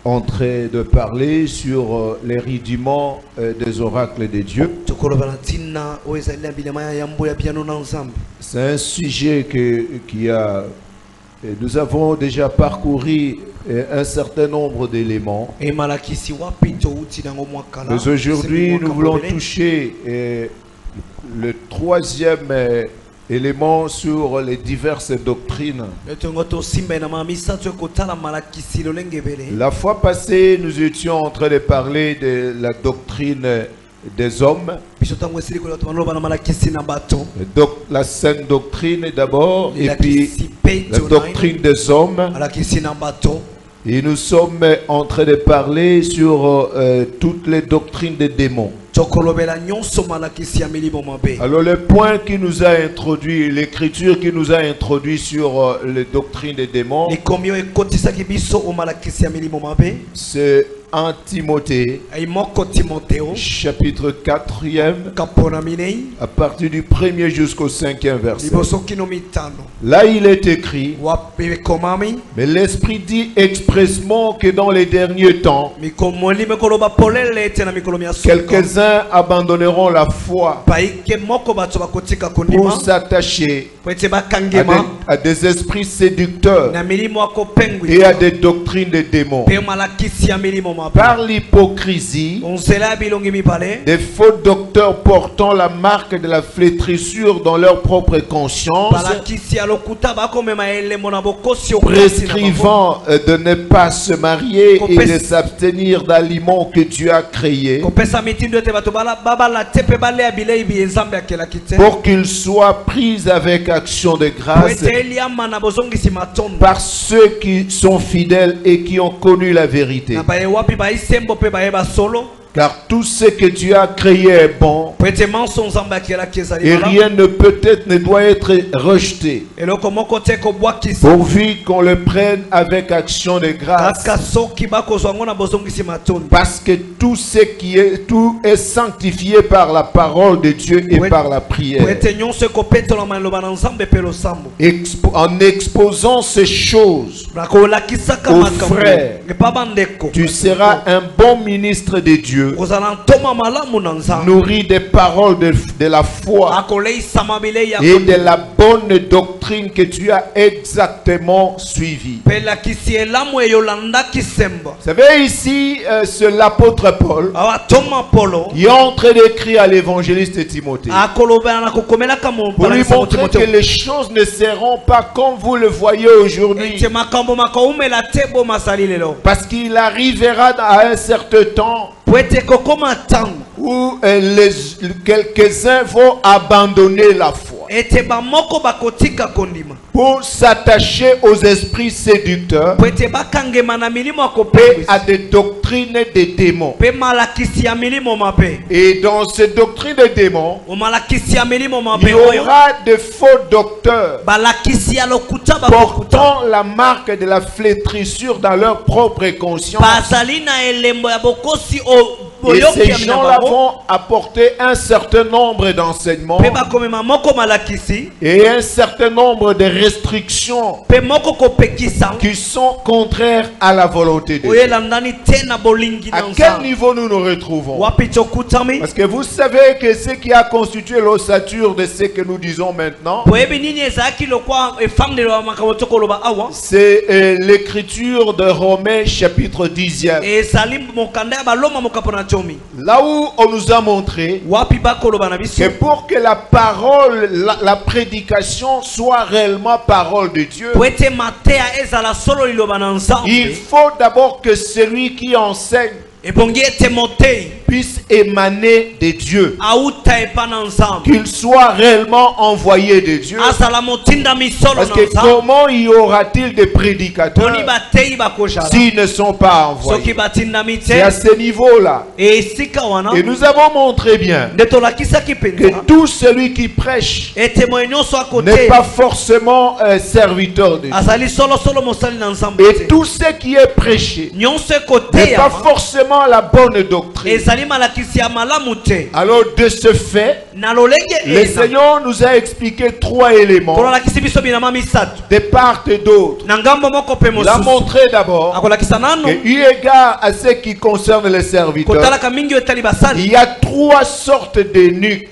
En train de parler sur les rudiments des oracles de Dieu. C'est un sujet nous avons déjà parcouru un certain nombre d'éléments. Mais aujourd'hui, nous voulons toucher le troisième élément sur les diverses doctrines. La fois passée, nous étions en train de parler de la doctrine des hommes. Donc la saine doctrine d'abord, et puis la doctrine des hommes. Et nous sommes en train de parler sur toutes les doctrines des démons. Alors le point qui nous a introduit, l'écriture qui nous a introduit sur les doctrines des démons, c'est 1 Timothée, chapitre 4e, à partir du 1er jusqu'au 5e verset. Là il est écrit, mais l'Esprit dit expressement que dans les derniers temps, quelques-uns abandonneront la foi pour s'attacher à des esprits séducteurs et à des doctrines de démons. Par l'hypocrisie, des faux docteurs portant la marque de la flétrissure dans leur propre conscience, prescrivant de ne pas se marier et de s'abstenir d'aliments que Dieu a créés, pour qu'ils soient pris avec action de grâce par ceux qui sont fidèles et qui ont connu la vérité. Car tout ce que Dieu a créé est bon, et rien ne doit être rejeté, pourvu qu'on le prenne avec action de grâce, parce que tout est sanctifié par la parole de Dieu et par la prière. En exposant ces choses aux frères, tu seras un bon ministre de Dieu, nourri des paroles de la foi et de la bonne doctrine que tu as exactement suivie. Vous savez, ici, c'est l'apôtre Paul qui est en train d'écrire à l'évangéliste Timothée pour lui montrer que les choses ne seront pas comme vous le voyez aujourd'hui, parce qu'il arrivera à un certain temps où quelques-uns vont abandonner la foi pour s'attacher aux esprits séducteurs et à des doctrines des démons. Et dans ces doctrines des démons, il y aura de faux docteurs portant la marque de la flétrissure dans leur propre conscience. Et ces gens-là vont apporter un certain nombre d'enseignements et un certain nombre de restrictions qui sont contraires à la volonté de Dieu. À quel niveau nous nous retrouvons? Parce que vous savez que ce qui a constitué l'ossature de ce que nous disons maintenant, c'est l'écriture de Romains chapitre chapitre 10e. Là où on nous a montré que pour que la parole, la prédication soit réellement parole de Dieu, il faut d'abord que celui qui enseigne puisse émaner de Dieu, qu'il soit réellement envoyé de Dieu. Parce que comment y aura-t-il des prédicateurs s'ils ne sont pas envoyés? C'est à ce niveau-là. Et nous avons montré bien que tout celui qui prêche n'est pas forcément serviteur de Dieu. Et tout ce qui est prêché n'est pas forcément la bonne doctrine. Alors de ce fait, le Seigneur nous a expliqué 3 éléments de part et d'autre. Il a montré d'abord que, eu égard à ce qui concerne les serviteurs, il y a 3 sortes d'eunuques.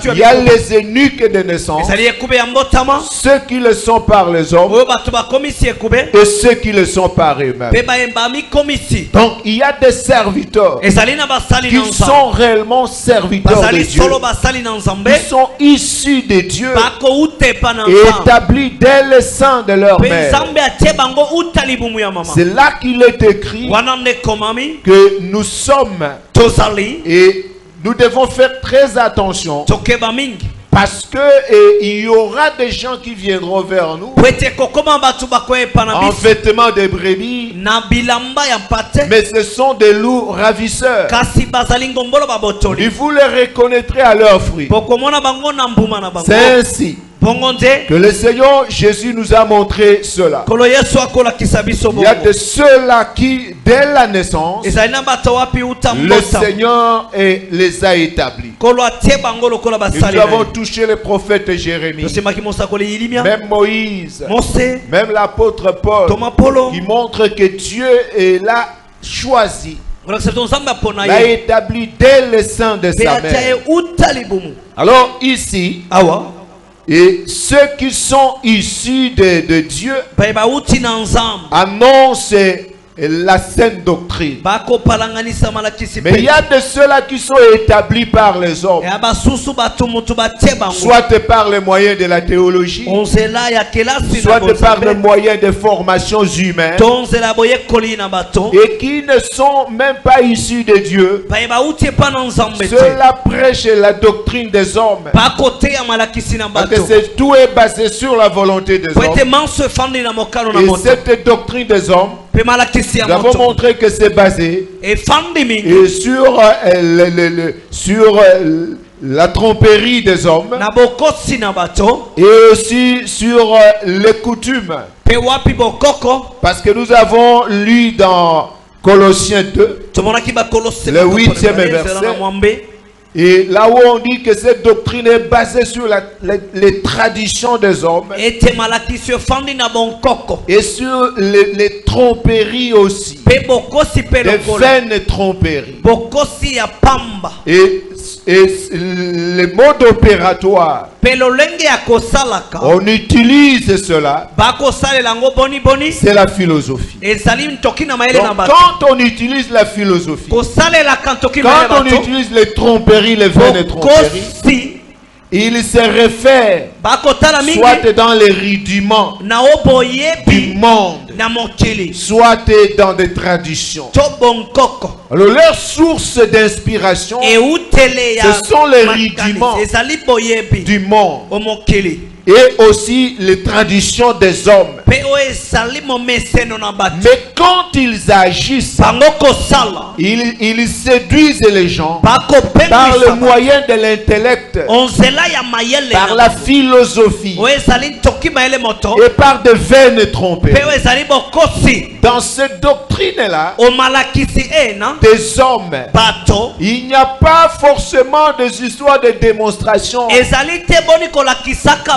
Il y a les eunuques de naissance, ceux qui le sont par les hommes et ceux qui le sont par eux-mêmes. Donc il y a des serviteurs qui sont réellement serviteurs de Dieu. Ils sont issus de Dieu et établis dès le sein de leur mère. C'est là qu'il est écrit que nous sommes et nous devons faire très attention. Parce que il y aura des gens qui viendront vers nous en vêtements de brebis, mais ce sont des loups ravisseurs. Et vous les reconnaîtrez à leurs fruits. C'est ainsi que le Seigneur Jésus nous a montré cela. Il y a de ceux-là qui, dès la naissance, le Seigneur les a établis. Et nous avons touché le prophète Jérémie, même Moïse, même l'apôtre Paul, qui montre que Dieu l'a choisi, l'a établi dès le sein de sa mère. Alors ici, et ceux qui sont issus de Dieu annoncent la saine doctrine. Mais il y a de ceux-là qui sont établis par les hommes, soit par les moyens de la théologie, soit par les moyens de formations humaines, et qui ne sont même pas issus de Dieu. Ceux-là prêchent la doctrine des hommes, parce que tout est basé sur la volonté des hommes. Et cette doctrine des hommes, nous avons montré que c'est basé sur la tromperie des hommes et aussi sur les coutumes. Parce que nous avons lu dans Colossiens 2, le 8e verset. Et là où on dit que cette doctrine est basée sur les traditions des hommes et sur les tromperies aussi, les vaines tromperies. Et le mode opératoire, on utilise cela, c'est la philosophie. Donc, quand on utilise la philosophie, quand on utilise les tromperies, les vaines tromperies, il se réfère soit dans les rudiments du monde, soit dans des traditions. Alors leur source d'inspiration, ce sont les rudiments du monde et aussi les traditions des hommes. Mais quand ils agissent, ils séduisent les gens par le moyen de l'intellect, par la philosophie et par de vaines tromperies. Dans cette doctrine-là, des hommes, il n'y a pas forcément des histoires de démonstration,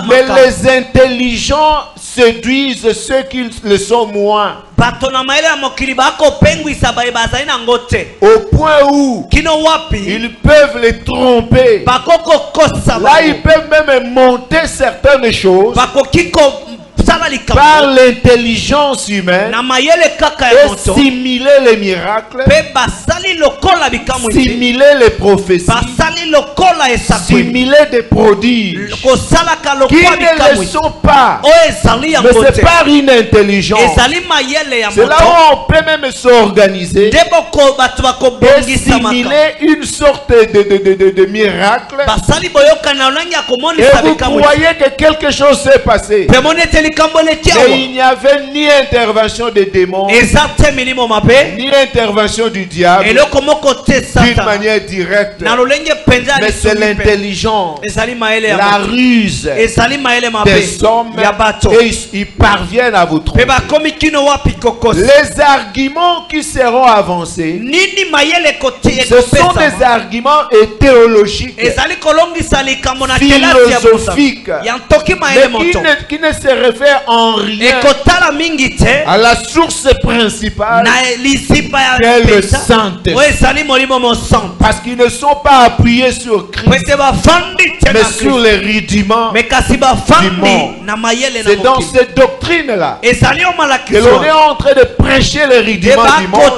mais les intelligents séduisent ceux qui le sont moins, au point où ils peuvent les tromper. Là ils peuvent même monter certaines choses par l'intelligence humaine et simuler les miracles, simuler les prophéties, simuler des prodiges qui ne le sont pas, mais c'est par une intelligence. C'est là où on peut même s'organiser et simuler une sorte de miracle, et vous croyez que quelque chose s'est passé, mais il n'y avait ni intervention des démons ni intervention du diable d'une manière directe, mais c'est l'intelligence, la ruse des hommes, et ils parviennent à vous tromper. Les arguments qui seront avancés, ce sont des arguments théologiques, philosophiques, mais qui ne se réfèrent en rien à la source principale, qu'est le Saint-Esprit. Parce qu'ils ne sont pas appuyés sur Christ, mais sur les rudiments du monde. C'est dans cette doctrine-là que l'on est en train de prêcher les rudiments du monde.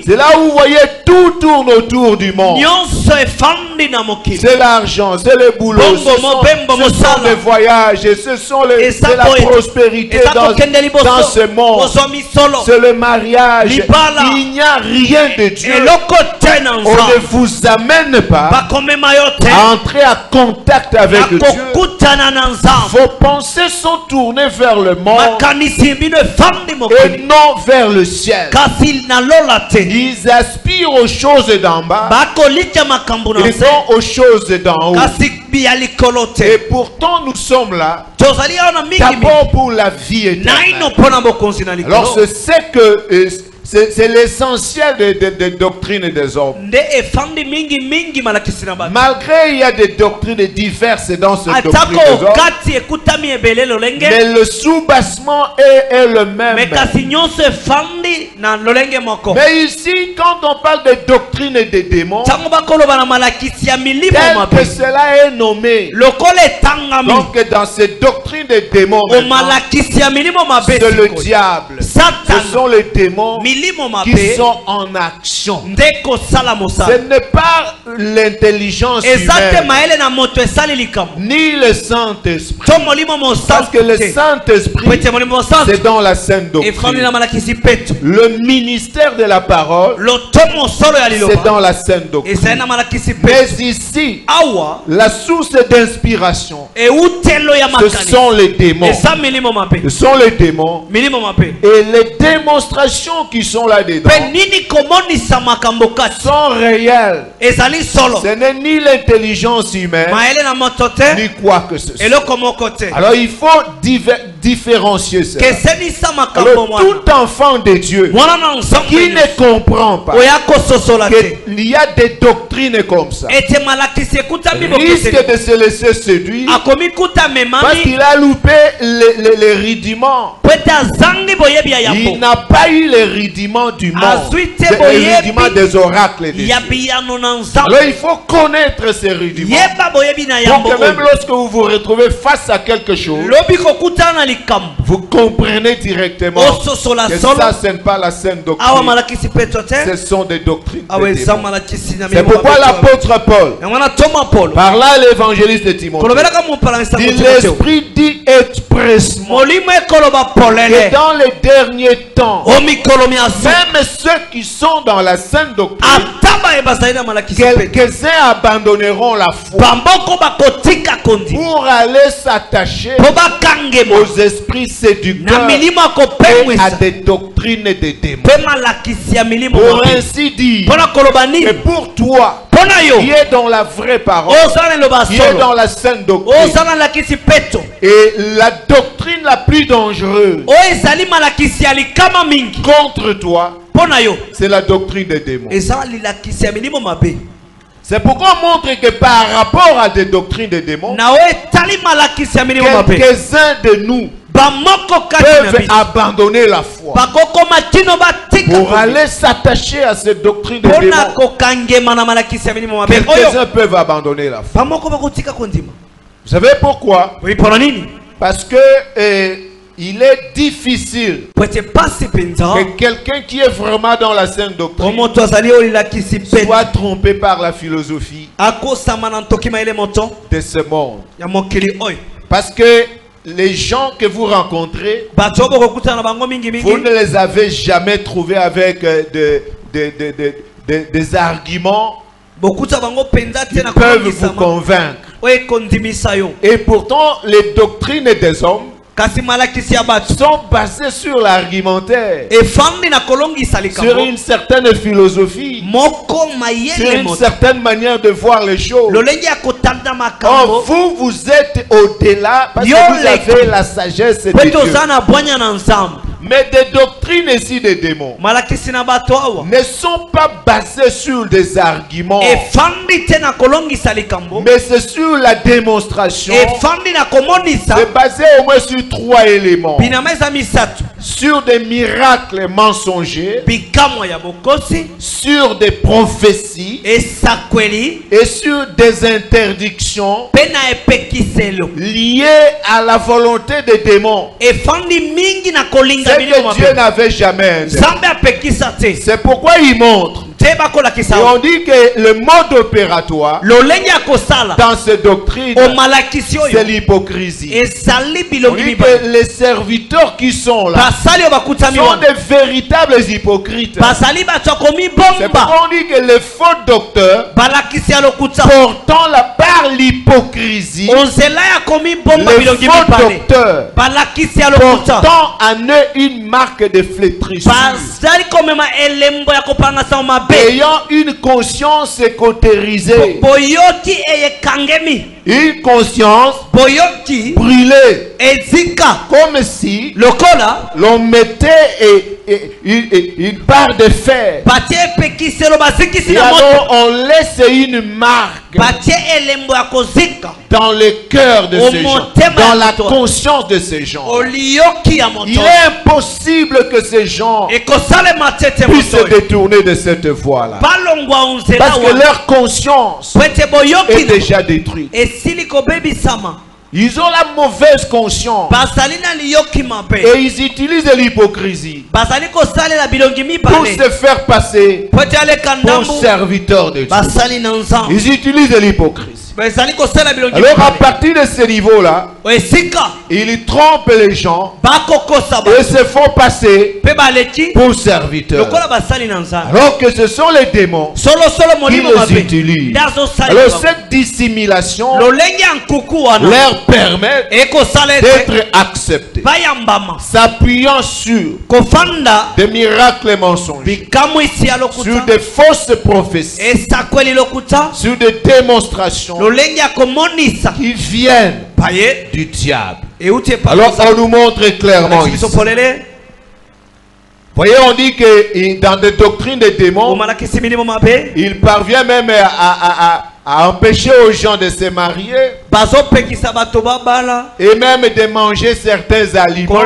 C'est là où vous voyez tout tourne autour du monde. C'est l'argent, c'est le boulot, ce sont les voyages, c'est la prospérité dans ce monde. C'est le mariage. Il n'y a rien de Dieu. On ne vous amène pas à entrer en contact avec Dieu. Vos pensées sont tournées vers le monde et non vers le ciel. Ils aspirent aux choses d'en bas, ils vont aux choses d'en haut. Et pourtant nous sommes là d'abord pour la vie éternelle. Alors c'est que c'est l'essentiel des doctrines des hommes. Malgré il y a des doctrines diverses dans ce doctrine des hommes, mais le soubassement est le même. Mais ici, quand on parle de doctrine des démons, tel que cela est nommé, donc dans cette doctrine des démons, c'est le diable, ce sont les démons qui sont en action. Ce n'est pas l'intelligence humaine ni le Saint-Esprit, parce que le Saint-Esprit c'est dans la sainte doctrine. Le ministère de la parole c'est dans la sainte doctrine. Mais ici la source d'inspiration ce sont les démons. Ce sont les démons et les démonstrations qui sont là-dedans sont réels. Ce n'est ni l'intelligence humaine ni quoi que ce soit. Alors il faut différencier cela. Alors tout enfant de Dieu qui ne comprend pas qu'il y a des doctrines comme ça risque de se laisser séduire parce qu'il a loupé les rudiments. Il n'a pas eu les rudiments du monde, les rudiments des oracles de Dieu. Alors il faut connaître ces rudiments pour que même lorsque vous vous retrouvez face à quelque chose, vous comprenez directement que ça ce n'est pas la sainte doctrine, ce sont des doctrines de démons. C'est pourquoi l'apôtre Paul, par là l'évangéliste de Timothée, dit l'Esprit dit expressement que dans les derniers temps, même ceux qui sont dans la sainte doctrine, quelques-uns abandonneront la foi pour aller s'attacher aux esprits séducteurs et à des doctrines des démons. Pour ainsi dire, et pour toi qui est dans la vraie parole, qui est dans la sainte doctrine, et la doctrine la plus dangereuse contre toi, c'est la doctrine des démons. C'est pourquoi on montre que par rapport à des doctrines des démons, quelques-uns de nous peuvent abandonner la foi pour aller s'attacher à cette doctrine des démons. Quelques-uns peuvent abandonner la foi. Vous savez pourquoi? Parce que il est difficile que quelqu'un qui est vraiment dans la sainte doctrine soit trompé par la philosophie de ce monde. Parce que les gens que vous rencontrez, vous ne les avez jamais trouvés avec des arguments qui peuvent vous convaincre. Et pourtant, les doctrines des hommes sont basées sur l'argumentaire, sur une certaine philosophie, sur une certaine manière de voir les choses. Or, vous êtes au-delà parce que vous avez la sagesse de Dieu. Mais des doctrines ici des démons ne sont pas basées sur des arguments, mais c'est sur la démonstration. C'est basé au moins sur 3 éléments: sur des miracles mensongers, sur des prophéties et sur des interdictions liées à la volonté des démons. C'est que Dieu n'avait jamais interdit. C'est pourquoi il montre. Et on dit que le mode opératoire dans cette doctrine, c'est l'hypocrisie. On dit que les serviteurs qui sont là sont des véritables hypocrites. C'est pourquoi on dit que les faux docteurs, portant par l'hypocrisie, les faux docteurs portant en eux une marque de flétrissure, ayant une conscience cautérisée, une conscience brûlée, comme si l'on mettait une barre de fer et alors on laisse une marque dans le cœur de ces gens, dans la conscience de ces gens. Il est impossible que ces gens puissent se détourner de cette voie-là, parce que leur conscience est déjà détruite. Ils ont la mauvaise conscience et ils utilisent l'hypocrisie pour se faire passer pour serviteurs de Dieu. Ils utilisent l'hypocrisie. Alors à partir de ce niveau-là, ils trompent les gens et se font passer pour serviteurs, alors que ce sont les démons qui les utilisent. Alors cette dissimulation leur permet d'être acceptés, s'appuyant sur des miracles mensongers, sur des fausses prophéties, sur des démonstrations qui viennent du diable. Alors on nous montre clairement ici. Voyez, on dit que dans des doctrines des démons, il parvient même à empêcher aux gens de se marier et même de manger certains aliments.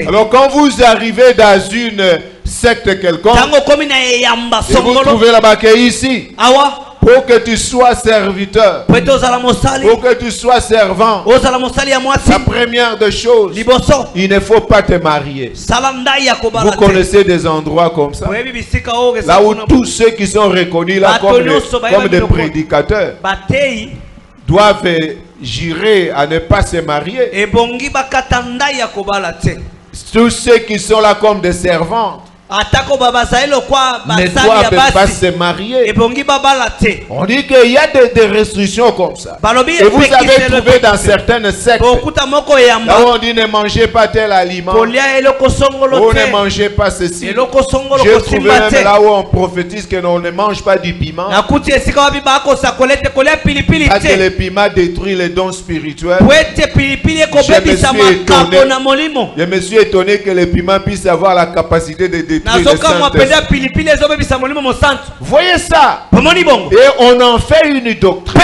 Alors quand vous arrivez dans une secte quelconque et vous trouvez là-bas ici, pour que tu sois serviteur, pour que tu sois servant, la première des choses, il ne faut pas te marier. Vous connaissez des endroits comme ça, là où tous ceux qui sont reconnus là comme des prédicateurs doivent jurer à ne pas se marier. Tous ceux qui sont là comme des servantes ne doivent pas se marier. On dit qu'il y a des restrictions comme ça. Et vous avez trouvé dans certaines sectes là où on dit ne mangez pas tel aliment, ou ne mangez pas ceci. J'ai trouvé même là où on prophétise que l'on ne mange pas du piment, parce que le piment détruit les dons spirituels. Je me suis étonné que le piment puisse avoir la capacité de détruire détruire le Saint-Esprit. Voyez ça. Et on en fait une doctrine.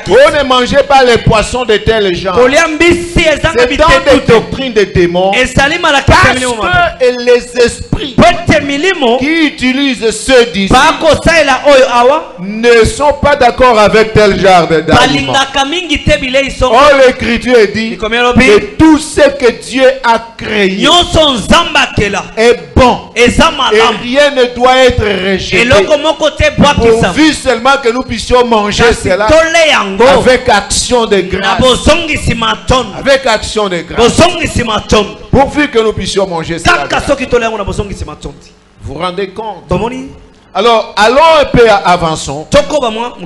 Vous ne mangez pas les poissons de tel genre. C'est dans des doctrines de démons. Parce que les esprits qui utilisent ce disque ne sont pas d'accord avec tel genre d'aliments. Oh, l'Écriture dit que tout ce que Dieu a créé est bon et rien ne doit être rejeté, pourvu seulement que nous puissions manger cela avec action de grâce. Avec action de grâce. Pourvu que nous puissions manger cela. Vous vous rendez compte? Alors, allons un peu, avançons.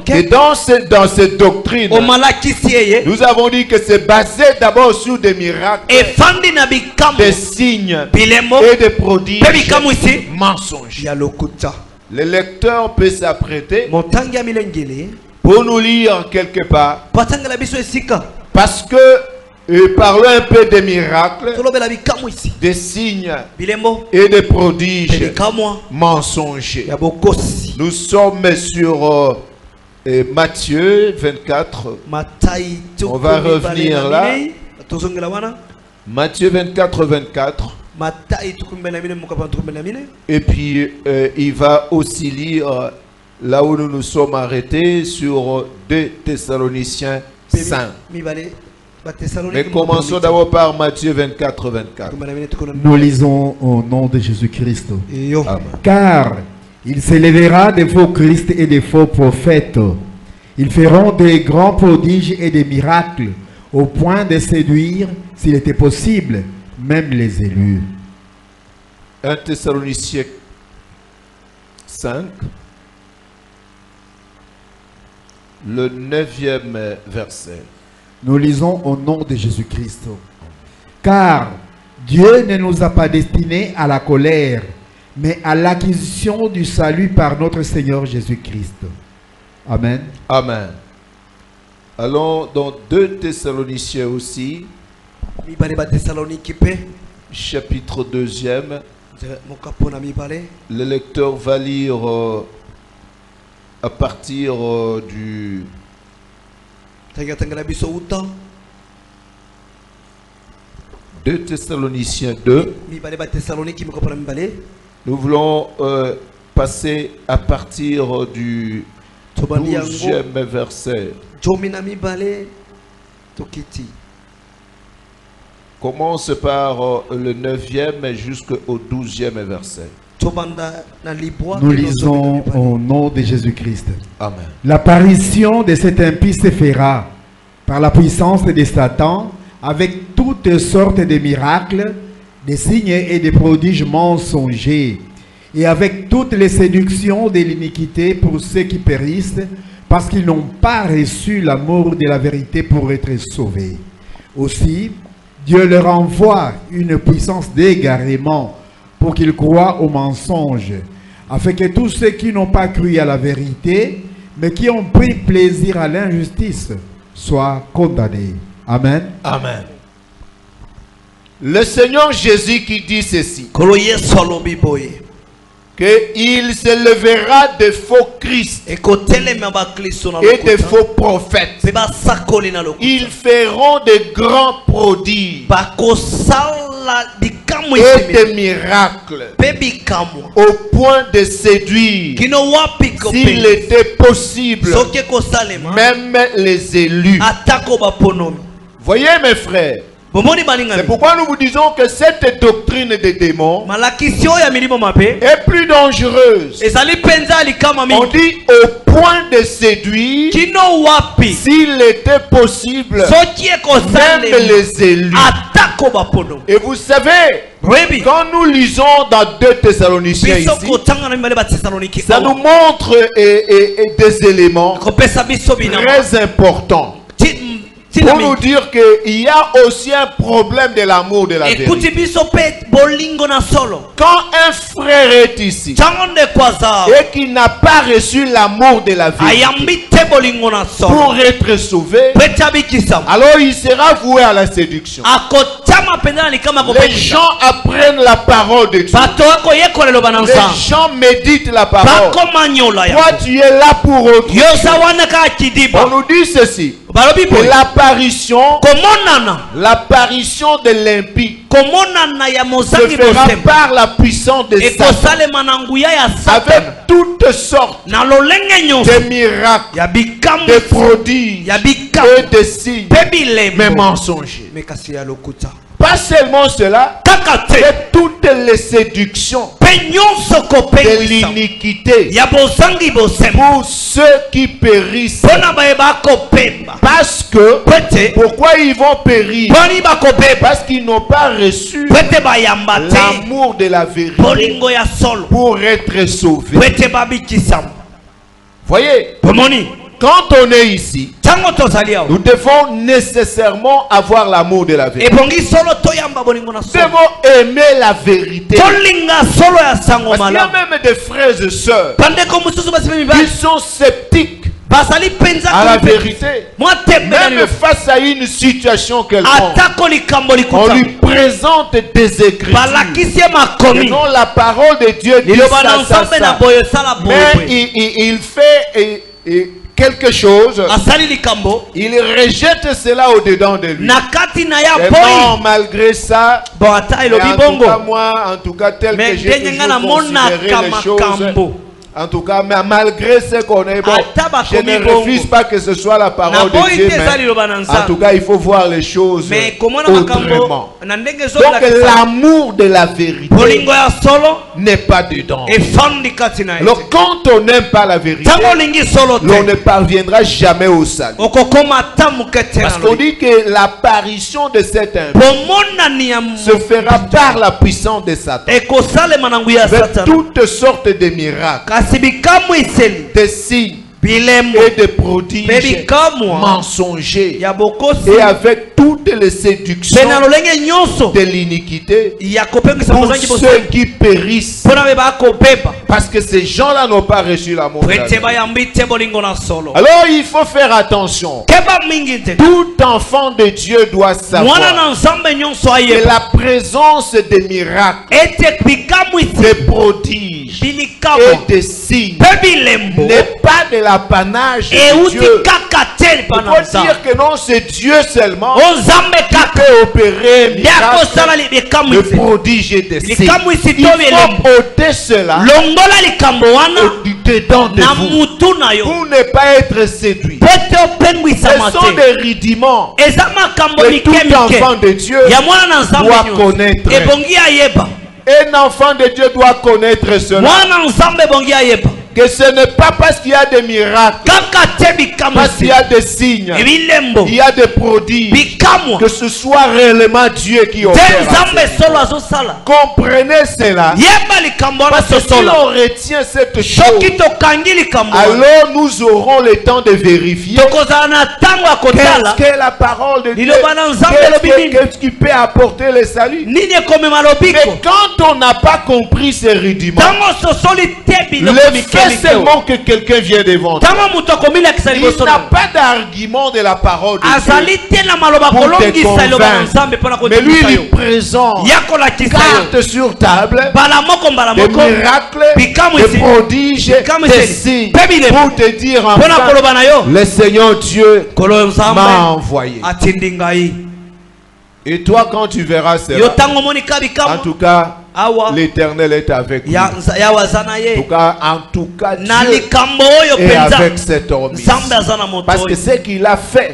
Et dans cette doctrine, nous avons dit que c'est basé d'abord sur des miracles, des signes et des prodiges mensonges. Le lecteur peut s'apprêter pour nous lire quelque part, parce que parlons un peu des miracles, des signes et des prodiges mensongers. Nous sommes sur Matthieu 24. On va revenir là. Matthieu 24, 24. Et puis il va aussi lire là où nous nous sommes arrêtés sur 2 Thessaloniciens 5. Mais commençons d'abord par Matthieu 24, 24. Nous lisons au nom de Jésus-Christ. Car il s'élèvera des faux Christ et des faux prophètes. Ils feront des grands prodiges et des miracles, au point de séduire, s'il était possible, même les élus. 1 Thessaloniciens 5, le 9e verset. Nous lisons au nom de Jésus-Christ. Car Dieu ne nous a pas destinés à la colère, mais à l'acquisition du salut par notre Seigneur Jésus-Christ. Amen. Amen. Allons dans 2 Thessaloniciens aussi, chapitre 2e. Le lecteur va lire à partir du 2 Thessaloniciens 2. Nous voulons passer à partir du 12e verset. Commence par le 9e jusqu'au 12e verset. Nous lisons au nom de Jésus-Christ. Amen. L'apparition de cet impie se fera par la puissance de Satan, avec toutes sortes de miracles, des signes et des prodiges mensongers, et avec toutes les séductions de l'iniquité pour ceux qui périssent, parce qu'ils n'ont pas reçu l'amour de la vérité pour être sauvés. Aussi, Dieu leur envoie une puissance d'égarement pour qu'ils croient aux mensonges, afin que tous ceux qui n'ont pas cru à la vérité, mais qui ont pris plaisir à l'injustice, soient condamnés. Amen. Amen. Le Seigneur Jésus qui dit ceci, qu'il se levera de faux Christ et de faux prophètes. Ils feront de grands prodiges et des miracles, au point de séduire, s'il était possible, même les élus. Voyez mes frères, c'est pourquoi nous vous disons que cette doctrine des démons est plus dangereuse. On dit au point de séduire, s'il était possible, même les élus. Et vous savez, quand nous lisons dans 2 Thessaloniciens ici, ça nous montre des éléments très importants. pour nous dire qu'il y a aussi un problème de l'amour de la vérité. Quand un frère est ici et qu'il n'a pas reçu l'amour de la vérité pour être sauvé, alors il sera voué à la séduction. Les gens apprennent la parole de Dieu. Les gens méditent la parole. Toi tu es là pour autrui. On nous dit ceci. L'apparition de l'impie se fera par la puissance de Satan, avec toutes sortes de miracles, de prodiges et de signes, mais mensongers. Pas seulement cela, mais toutes les séductions de l'iniquité pour ceux qui périssent. Parce que, pourquoi ils vont périr? Parce qu'ils n'ont pas reçu l'amour de la vérité pour être sauvés. Voyez, quand on est ici, nous devons nécessairement avoir l'amour de la vérité. Nous devons aimer la vérité. Parce qu'il y a même des frères et sœurs qui sont sceptiques à la vérité. Même face à une situation quelconque, on lui présente des écritures. Non, la parole de Dieu dit ça. Mais il fait quelque chose, il rejette cela au-dedans de lui. Et non, malgré ça, en tout cas, tel que j'ai toujours considéré les choses, en tout cas, mais malgré ce qu'on est bon, je ne refuse pas que ce soit la parole de Dieu, mais en tout cas, il faut voir les choses autrement. Donc, l'amour de la vérité n'est pas dedans. Alors, quand on n'aime pas la vérité, on ne parviendra jamais au salut. Parce qu'on dit que l'apparition de cet impie se fera par la puissance de Satan, avec toutes sortes de miracles, des signes et des prodiges mensongers, et avec toutes les séductions de l'iniquité pour ceux qui périssent, parce que ces gens-là n'ont pas reçu l'amour de la vérité. Alors il faut faire attention. Tout enfant de Dieu doit savoir que la présence des miracles, des prodiges et des signes n'est pas de l'apanage de Dieu. Il faut dire que non, c'est Dieu seulement qui peut opérer miracles, de prodiges et de signes. Il faut ôter cela dedans de vous pour ne pas être séduit. Ce sont des rudiments que tout enfant de Dieu doit connaître. Un enfant de Dieu doit connaître cela. Que ce n'est pas parce qu'il y a des miracles, parce qu'il y a des signes, il y a des prodiges, que ce soit réellement Dieu qui opère. Comprenez cela. Parce que si on retient cette chose, alors nous aurons le temps de vérifier qu'est-ce que la parole de Dieu, qu'est-ce qui peut apporter le salut. Mais quand on n'a pas compris ces rudiments, le fait seulement que quelqu'un vient devant toi, il n'a pas d'argument de la parole de Dieu pour te convaincre. Mais lui, il présente carte sur table des miracles, des prodiges, des signes pour te dire enfin, le Seigneur Dieu m'a envoyé. Et toi, quand tu verras cela, en tout cas, l'Éternel est avec nous. En tout cas, Dieu est avec cet homme. Parce que ce qu'il a fait,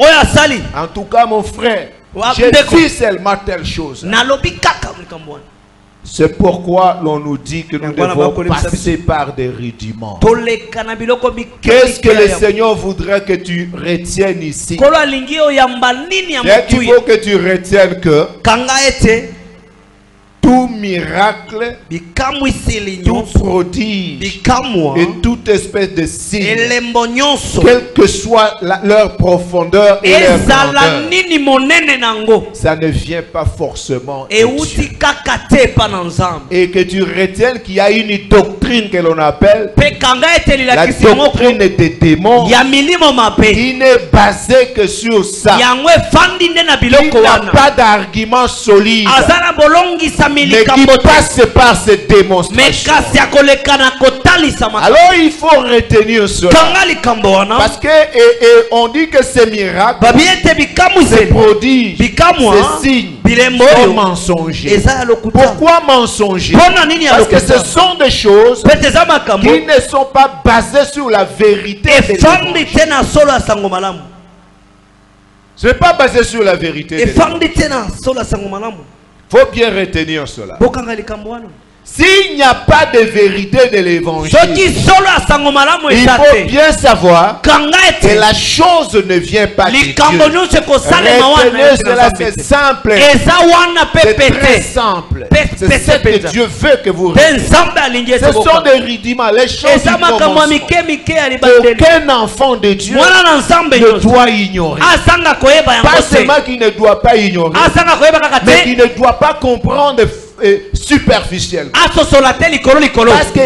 en tout cas, mon frère, j'ai dit seulement telle chose. C'est pourquoi l'on nous dit que nous devons passer par des rudiments. Qu'est-ce que le Seigneur voudrait que tu retiennes ici? Il faut que tu retiennes que tout miracle, tout prodige et toute espèce de signe, quelle que soit leur profondeur et leur grandeur, ça ne vient pas forcément de Dieu. Et que tu retiennes qu'il y a une doctrine que l'on appelle la doctrine des démons, qui n'est basée que sur ça. Il n'a pas d'argument solide, mais qui passe par cette démonstration. Alors il faut retenir cela, parce que on dit que ces miracles, ces prodiges, ces signes sont mensongers. Pourquoi mensongers? Parce que ce sont des choses qui ne sont pas basées sur la vérité. Ce n'est pas basé sur la vérité. Il faut bien retenir cela. S'il n'y a pas de vérité de l'évangile, il faut bien savoir que la chose ne vient pas de Dieu. Retenez cela, c'est simple. C'est très simple. C'est ce que Dieu veut que vous reteniez. Ce sont des rudiments, les choses du commencement qu'aucun enfant de Dieu ne doit ignorer. Pas seulement qu'il ne doit pas ignorer, mais qu'il ne doit pas comprendre superficiellement. Parce que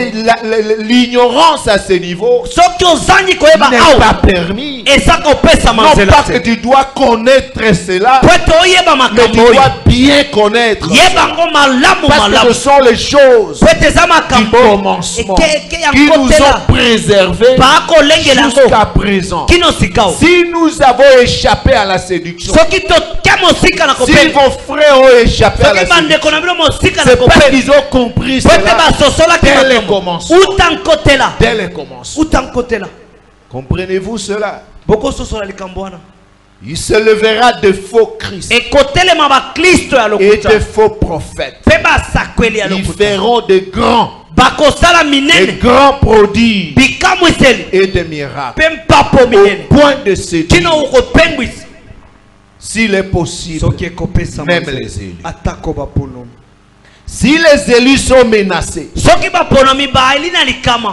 l'ignorance à ce niveau n'est pas permis. Non pas que tu dois connaître cela, mais tu dois bien connaître cela. Parce que ce sont les choses du commencement qui nous ont préservés jusqu'à présent. Si nous avons échappé à la séduction, si vos frères ont échappé à la séduction, c'est parce qu'ils ont compris cela dès le commencement. Dès le commencement. Comprenez-vous cela? Il se levera de faux Christ et de faux prophètes. Ils feront de grands prodiges et de miracles au point de se dire, s'il est possible, même les élus. Si les élus sont menacés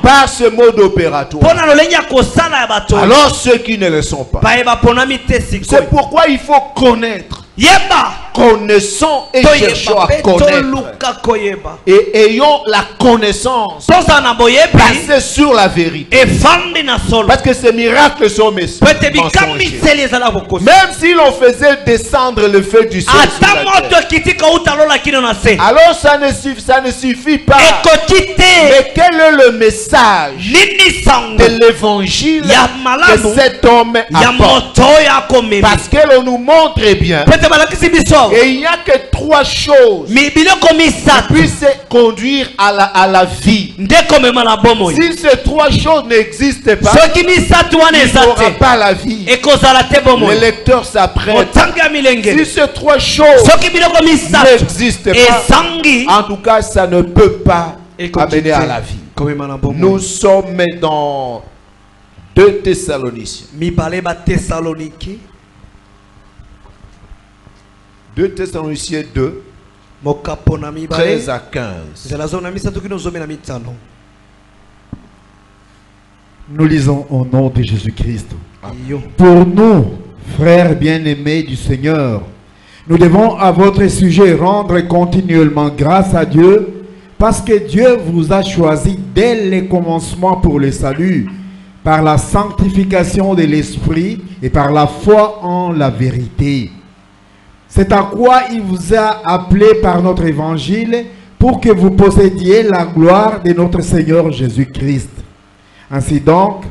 par ce mode opératoire, alors ceux qui ne le sont pas, c'est pourquoi il faut connaître. Connaissons et cherchons à connaître, et ayons la connaissance basée sur la vérité, parce que ces miracles sont mensongers. Même si l'on faisait descendre le feu du ciel sur la terre, alors ça ne suffit pas. Mais quel est le message de l'évangile que cet homme apporte? Parce que l'on nous montre bien, et il n'y a que trois choses qui puissent conduire à la vie. Si ces trois choses n'existent pas, il n'y aura pas la vie. Le lecteur s'apprête. Si ces trois choses n'existent pas, en tout cas ça ne peut pas amener à la vie. Nous sommes dans 2 Thessaloniciens. 2 Thessaloniciens 2, 13 à 15. Nous lisons au nom de Jésus-Christ. Pour nous, frères bien-aimés du Seigneur, nous devons à votre sujet rendre continuellement grâce à Dieu, parce que Dieu vous a choisi dès le commencement pour le salut, par la sanctification de l'Esprit et par la foi en la vérité. C'est à quoi il vous a appelé par notre évangile, pour que vous possédiez la gloire de notre Seigneur Jésus-Christ. Ainsi donc,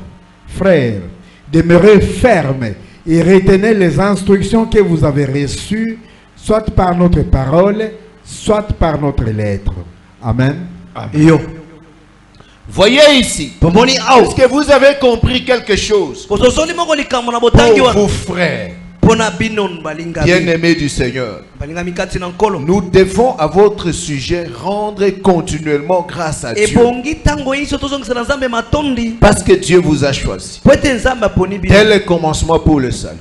frères, demeurez fermes et retenez les instructions que vous avez reçues, soit par notre parole, soit par notre lettre. Amen. Amen. Voyez ici, est-ce que vous avez compris quelque chose? Pour vous, frères bien-aimés du Seigneur, nous devons à votre sujet rendre continuellement grâce à Dieu, parce que Dieu vous a choisi dès le commencement pour le salut,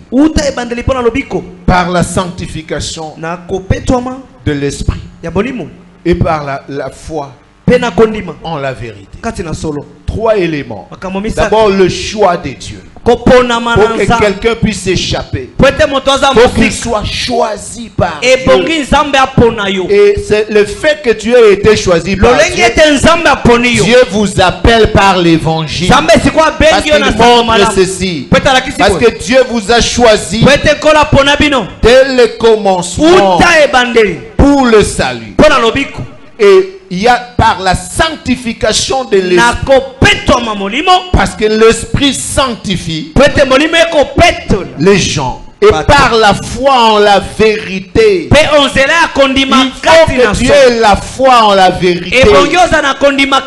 par la sanctification de l'Esprit et par la foi en la vérité. 3 éléments. D'abord, le choix de Dieu. Pour que quelqu'un puisse échapper, pour qu'il soit choisi par Dieu. Et c'est le fait que tu aies été choisi par Dieu. Dieu vous appelle par l'évangile. Parce qu'il montre ceci. Parce que Dieu vous a choisi dès le commencement pour le salut. Et il y a par la sanctification de l'esprit, parce que l'esprit sanctifie les gens. Et par la foi en la vérité. Il faut que tu aies la foi en la vérité.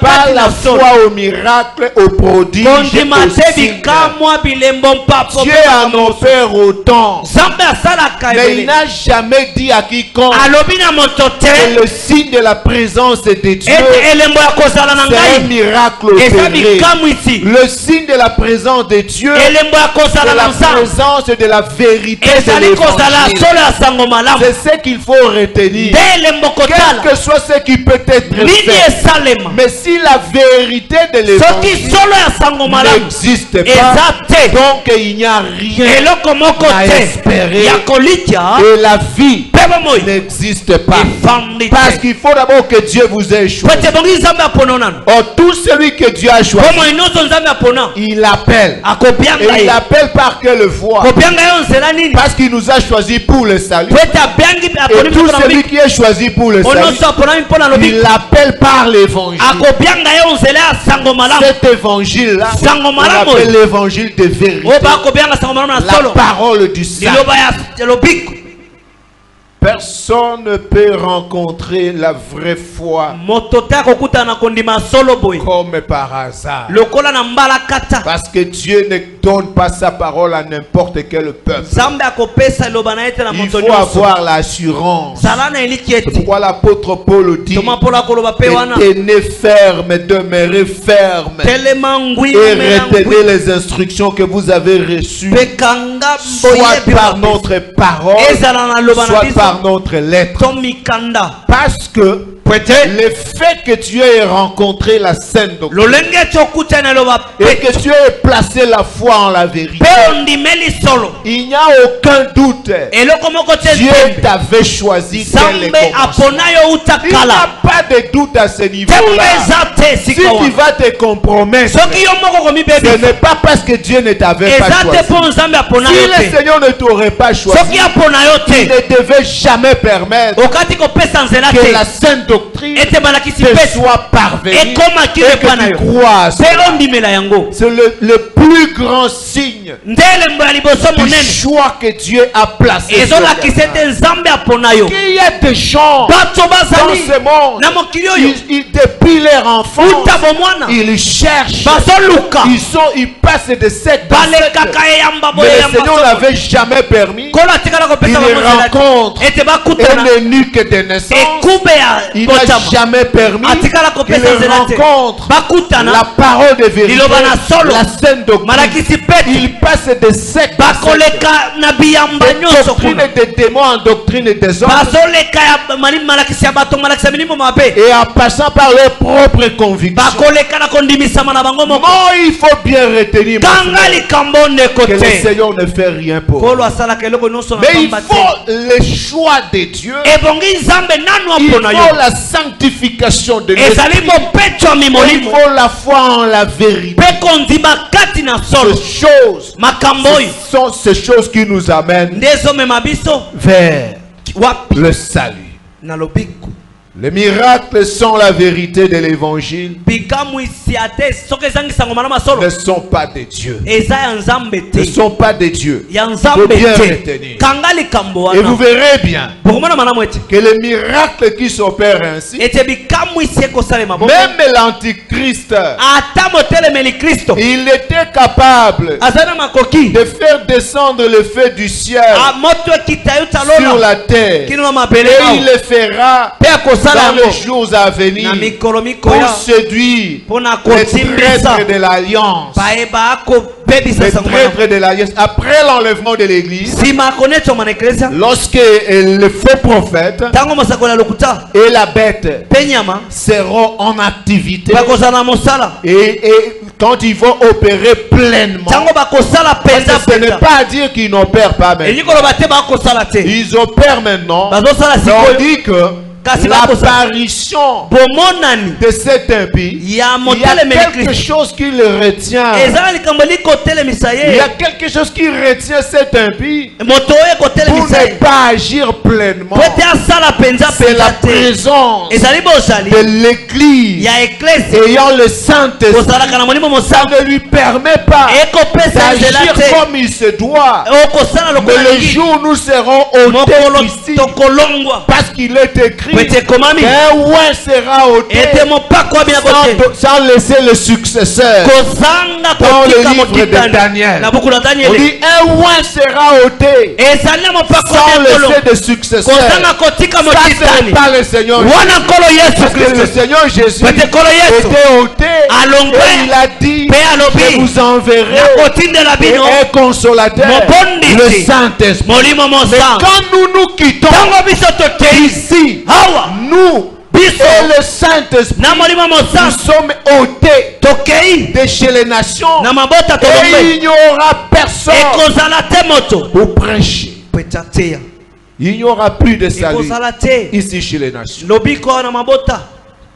Par la foi au miracle, au prodige, au signe. Dieu en opère autant. Mais il n'a jamais dit à quiconque que le signe de la présence de Dieu, c'est un miracle opéré. Le signe de la présence de Dieu, c'est la présence de la vérité. C'est ce qu'il faut retenir. Quel que soit ce qui peut être fait. Mais si la vérité de l'évangile n'existe pas, donc il n'y a rien à espérer. Et la vie n'existe pas. Parce qu'il faut d'abord que Dieu vous ait choisi. Or, tout celui que Dieu a choisi, il appelle. Et il appelle par quelle voie? Parce qu'il nous a choisi pour le salut. Et tout celui qui est choisi pour le salut, il l'appelle par l'évangile. Cet évangile-là, on appelle l'évangile de vérité. La parole du salut. Personne ne peut rencontrer la vraie foi comme par hasard. Parce que Dieu ne donne pas sa parole à n'importe quel peuple. Il faut avoir l'assurance. C'est pourquoi l'apôtre Paul dit: tenez ferme, demeurez ferme et retenez les instructions que vous avez reçues, soit par notre parole, soit par notre lettre. Parce que le fait que tu aies rencontré la sainte doctrine et que tu aies placé la foi en la vérité, il n'y a aucun doute. Dieu t'avait choisi dès le commencement. Il n'y a pas de doute à ce niveau-là. Si tu vas te compromettre, ce n'est pas parce que Dieu ne t'avait pas choisi. Si le Seigneur ne t'aurait pas choisi, il ne devait jamais permettre que la sainte doctrine te soit parvenue et que tu croises. C'est le plus grand signe du choix que Dieu a placé. Il y a des gens dans ce monde, depuis leur enfance, ils cherchent, ils passent de secte en secte, mais le Seigneur n'avait jamais permis. Ils rencontrent un eunuque de naissance. Il n'a jamais permis. Il rencontre la parole de vérité, la sainte doctrine. Il passe de secte en secte, de doctrine des démons en doctrine des hommes, et en passant par leurs propres convictions. Non, il faut bien retenir que le Seigneur ne fait rien pour nous. Mais il faut le choix de Dieu. Il faut la sanctification de l'esprit. Il faut la foi en la vérité. Ce sont ces choses qui nous amènent vers le salut. Les miracles sont la vérité de l'évangile, ne sont pas de Dieu. Ne sont pas de Dieu. Il faut bien retenir. Et vous verrez bien que les miracles qui s'opèrent ainsi, même l'Antichrist, il était capable de faire descendre le feu du ciel sur la terre. Et il le fera les jours à venir pour séduire les traîtres de l'alliance. Les traîtres de l'alliance. Après l'enlèvement de l'église, lorsque le faux prophète et la bête seront en activité, et quand ils vont opérer pleinement, ce n'est pas à dire qu'ils n'opèrent pas maintenant. Ils opèrent maintenant. On dit que l'apparition de cet impie, il y a quelque chose qui le retient. Il y a quelque chose qui retient cet impie pour ne pas agir pleinement. C'est la présence de l'église ayant le Saint-Esprit. Ça ne lui permet pas d'agir comme il se doit. Mais le jour où nous serons ôtés ici, parce qu'il est écrit, un ouin sera ôté sans laisser le successeur. Dans le livre de Daniel, on dit un ouin sera ôté sans laisser de successeur. Ça, ce n'est pas le Seigneur Jésus. Parce que le Seigneur Jésus était ôté et il a dit, je vous enverrai un consolateur, le Saint-Esprit. Mais quand nous nous quittons ici, nous et le Saint-Esprit, nous sommes ôtés de chez les nations et il n'y aura personne pour prêcher. Il n'y aura plus de salut ici chez les nations.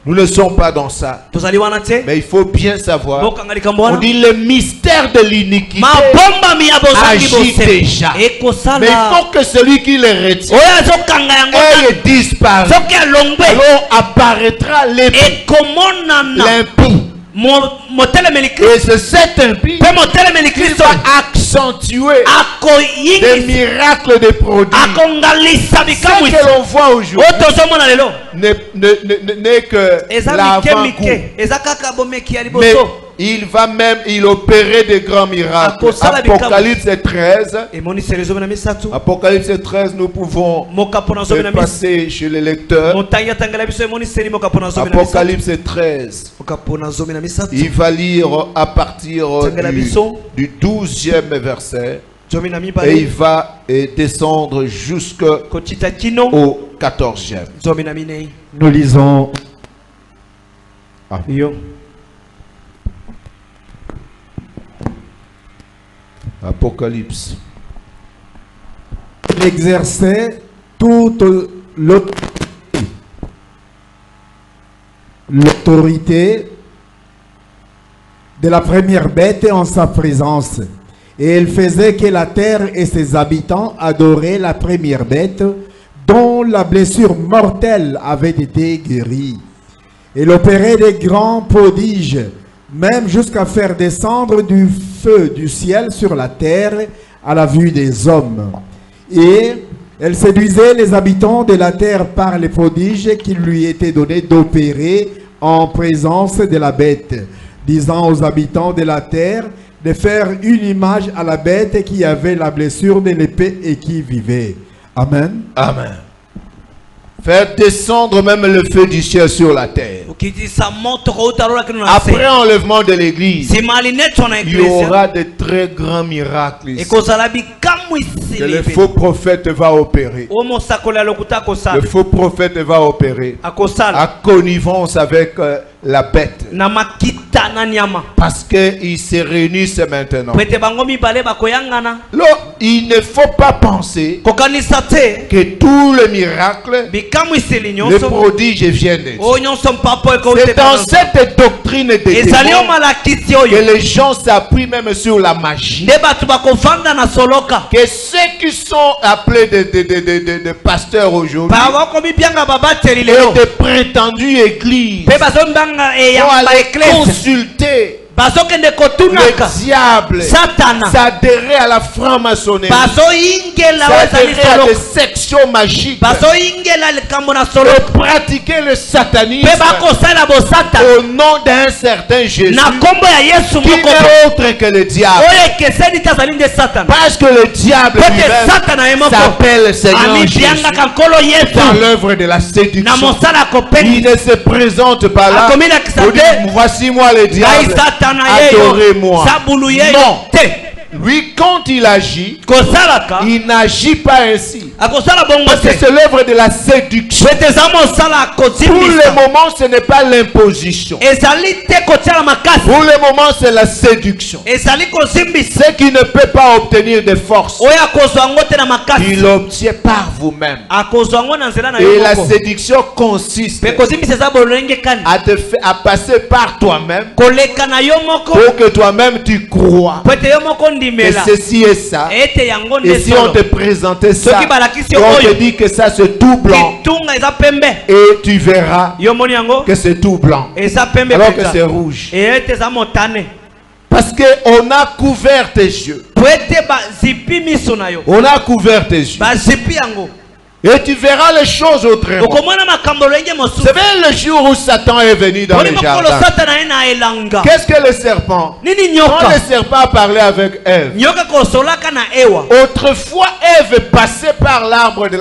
Nous ne sommes pas dans ça. Mais il faut bien savoir. On dit le mystère de l'iniquité agit déjà. Mais il faut que celui qui le retient ait disparu. Alors apparaîtra l'impie. Et c'est cet impie qui va accentuer des miracles, des produits. Ce que l'on voit aujourd'hui n'est que l'avant-goût. Mais il opérait de grands miracles. Apocalypse 13. Apocalypse 13, nous pouvons passer chez les lecteurs. Apocalypse 13. Il va lire à partir du 12e verset. Et il va descendre jusqu'au 14e. Nous lisons. Apocalypse. Il exerçait toute l'autorité de la première bête en sa présence. Et il faisait que la terre et ses habitants adoraient la première bête dont la blessure mortelle avait été guérie. Il opérait des grands prodiges, même jusqu'à faire descendre du feu du ciel sur la terre à la vue des hommes. Et elle séduisait les habitants de la terre par les prodiges qui lui étaient donnés d'opérer en présence de la bête, disant aux habitants de la terre de faire une image à la bête qui avait la blessure de l'épée et qui vivait. Amen. Amen. Faire descendre même le feu du ciel sur la terre. Après enlèvement de l'église, il y aura de très grands miracles ici. Que le faux prophète va opérer. Le faux prophète va opérer à connivence avec la bête. Parce qu'ils se réunissent maintenant. Alors, il ne faut pas penser que tout le miracle, les prodiges viennent de Dieu. C'est dans cette doctrine de Dieu que les gens s'appuient même sur la magie. Que ceux qui sont appelés de pasteurs aujourd'hui et de prétendues églises vont aller consulter le diable s'adhérait à la franc-maçonnerie, s'adhérait à des sections magiques, et pratiquer le satanisme au nom d'un certain Jésus qui n'est autre que le diable. Parce que le diable lui-même s'appelle Seigneur Jésus. Dans l'œuvre de la séduction, il ne se présente pas là pour dire voici moi le diable, adorez-moi. Non. Lui, quand il agit, il n'agit pas ainsi. Parce que c'est l'œuvre de la séduction. Pour le moment, ce n'est pas l'imposition. Pour le moment, c'est la séduction. Ce qui ne peut pas obtenir de force, il l'obtient par vous-même. Et la séduction consiste à passer par toi-même pour que toi-même tu crois que ceci est ça. Et si on te présentait ça, on te dit que ça c'est tout blanc, et tu verras que c'est tout blanc alors que c'est rouge. Parce qu'on a couvert tes yeux. On a couvert tes yeux. Et tu verras les choses autrement. C'est bien le jour où Satan est venu dans le jardin. Qu'est-ce que le serpent? Quand le serpent parlait avec Ève, autrefois Ève passait par l'arbre de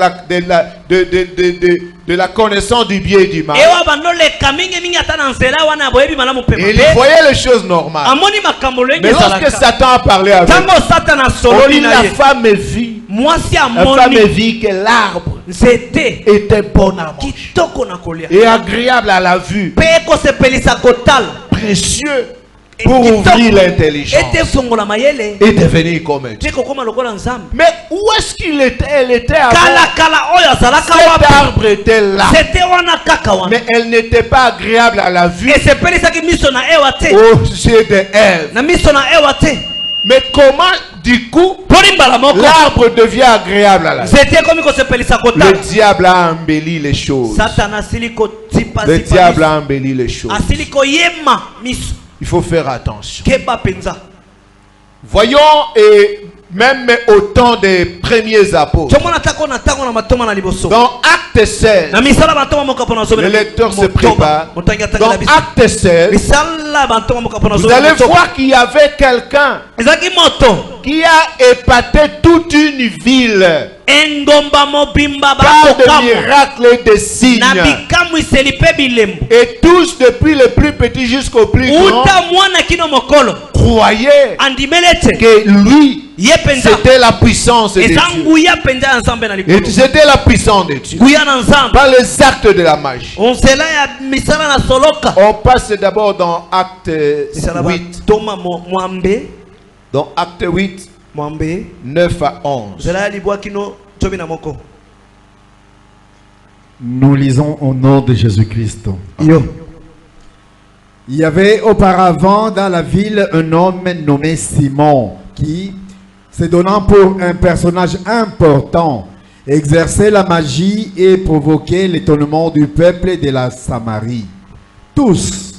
la connaissance du bien et du mal. Et il voyait les choses normales. Mais lorsque Satan a parlé avec lui, la femme vit. La femme vit que l'arbre était bon à manger et agréable à la vue, précieux pour ouvrir l'intelligence et devenir comme Dieu. Mais où est-ce qu'il était? Elle était avant. Cet arbre était là, mais elle n'était pas agréable à la vue aux yeux de Ève. Mais comment du coup l'arbre devient agréable à la vue? Le diable a embelli les choses. Le diable a embelli les choses. Il faut faire attention. Voyons, et même au temps des premiers apôtres, dans Acte 16, le lecteur se prépare. Dans Acte 16, vous allez voir qu'il y avait quelqu'un qui a épaté toute une ville par de miracles et de signes. Et tous, depuis le plus petit jusqu'au plus grand, croyaient que lui, c'était la puissance de Dieu. Et c'était la puissance de Dieu par les actes de la magie. On passe d'abord dans Acte 8. Dans Acte 8, 9 à 11. Nous lisons au nom de Jésus-Christ. Il y avait auparavant dans la ville un homme nommé Simon qui, se donnant pour un personnage important, exerçait la magie et provoquait l'étonnement du peuple de la Samarie. Tous,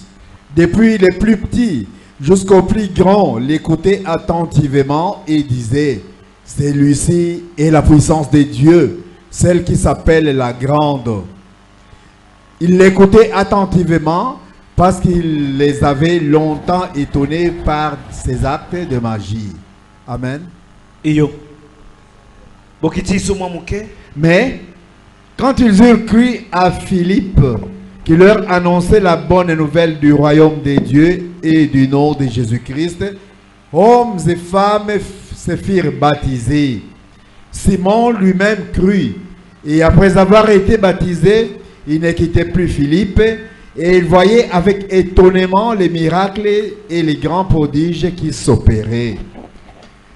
depuis les plus petits jusqu'aux plus grands, l'écoutaient attentivement et disaient: celui-ci est la puissance de Dieu, celle qui s'appelle la grande. Ils l'écoutaient attentivement parce qu'il les avait longtemps étonnés par ses actes de magie. Amen. Mais quand ils eurent cru à Philippe, qui leur annonçait la bonne nouvelle du royaume des dieux et du nom de Jésus-Christ, hommes et femmes se firent baptiser. Simon lui-même crut, et après avoir été baptisé, il ne quittait plus Philippe, et il voyait avec étonnement les miracles et les grands prodiges qui s'opéraient.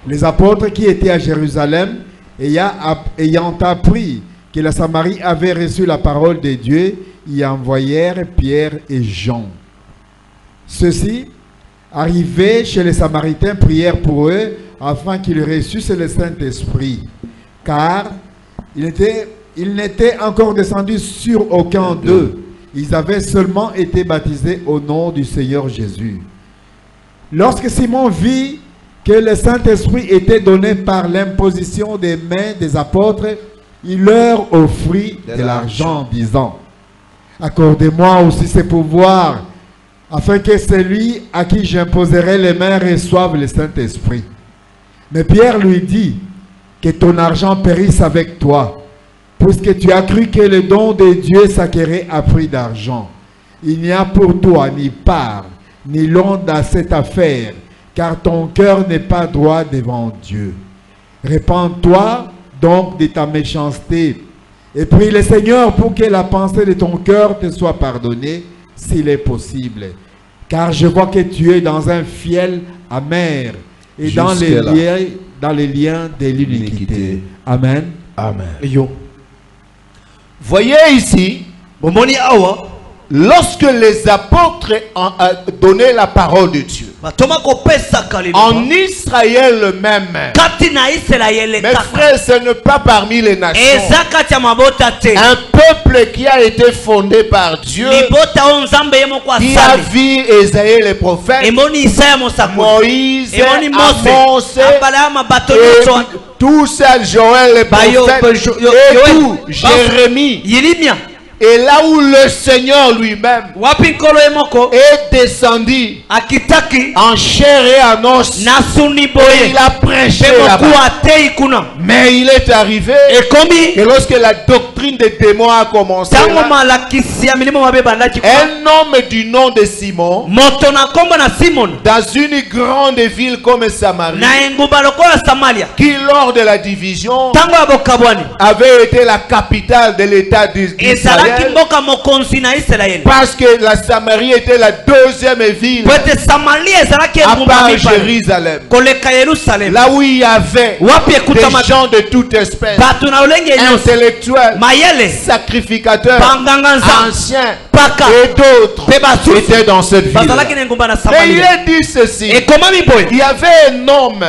Les apôtres qui étaient à Jérusalem, ayant appris que la Samarie avait reçu la parole de Dieu, y envoyèrent Pierre et Jean. Ceux-ci, arrivés chez les Samaritains, prièrent pour eux afin qu'ils reçussent le Saint-Esprit, car il n'était encore descendu sur aucun d'eux. Ils avaient seulement été baptisés au nom du Seigneur Jésus. Lorsque Simon vit que le Saint-Esprit était donné par l'imposition des mains des apôtres, il leur offrit de l'argent, disant: accordez-moi aussi ce pouvoir, afin que celui à qui j'imposerai les mains reçoive le Saint-Esprit. Mais Pierre lui dit: que ton argent périsse avec toi, puisque tu as cru que le don de Dieu s'acquérait à prix d'argent. Il n'y a pour toi ni part, ni l'onde à cette affaire, car ton cœur n'est pas droit devant Dieu. Répands-toi donc de ta méchanceté, et prie le Seigneur pour que la pensée de ton cœur te soit pardonnée, s'il est possible. Car je vois que tu es dans un fiel amer, et dans les liens de l'iniquité. Amen. Amen. Yo. Voyez ici, lorsque les apôtres ont donné la parole de Dieu, en Israël même, mes frères, ce n'est pas parmi les nations, un peuple qui a été fondé par Dieu, qui a vu Isaïe le prophète, Moïse, Amos, et tout ça, Joël le prophète, et tout, Jérémie. Et là où le Seigneur lui-même est descendu en chair et en os, et il a prêché là-bas. Mais il est arrivé que lorsque la doctrine des démons a commencé, un homme du nom de Simon, dans une grande ville comme Samarie, qui lors de la division avait été la capitale de l'État d'Israël, parce que la Samarie était la deuxième ville à part Jérusalem, là où il y avait des gens de toute espèce, intellectuels, sacrificateurs, anciens et d'autres étaient dans cette ville. Mais il est dit ceci: il y avait un homme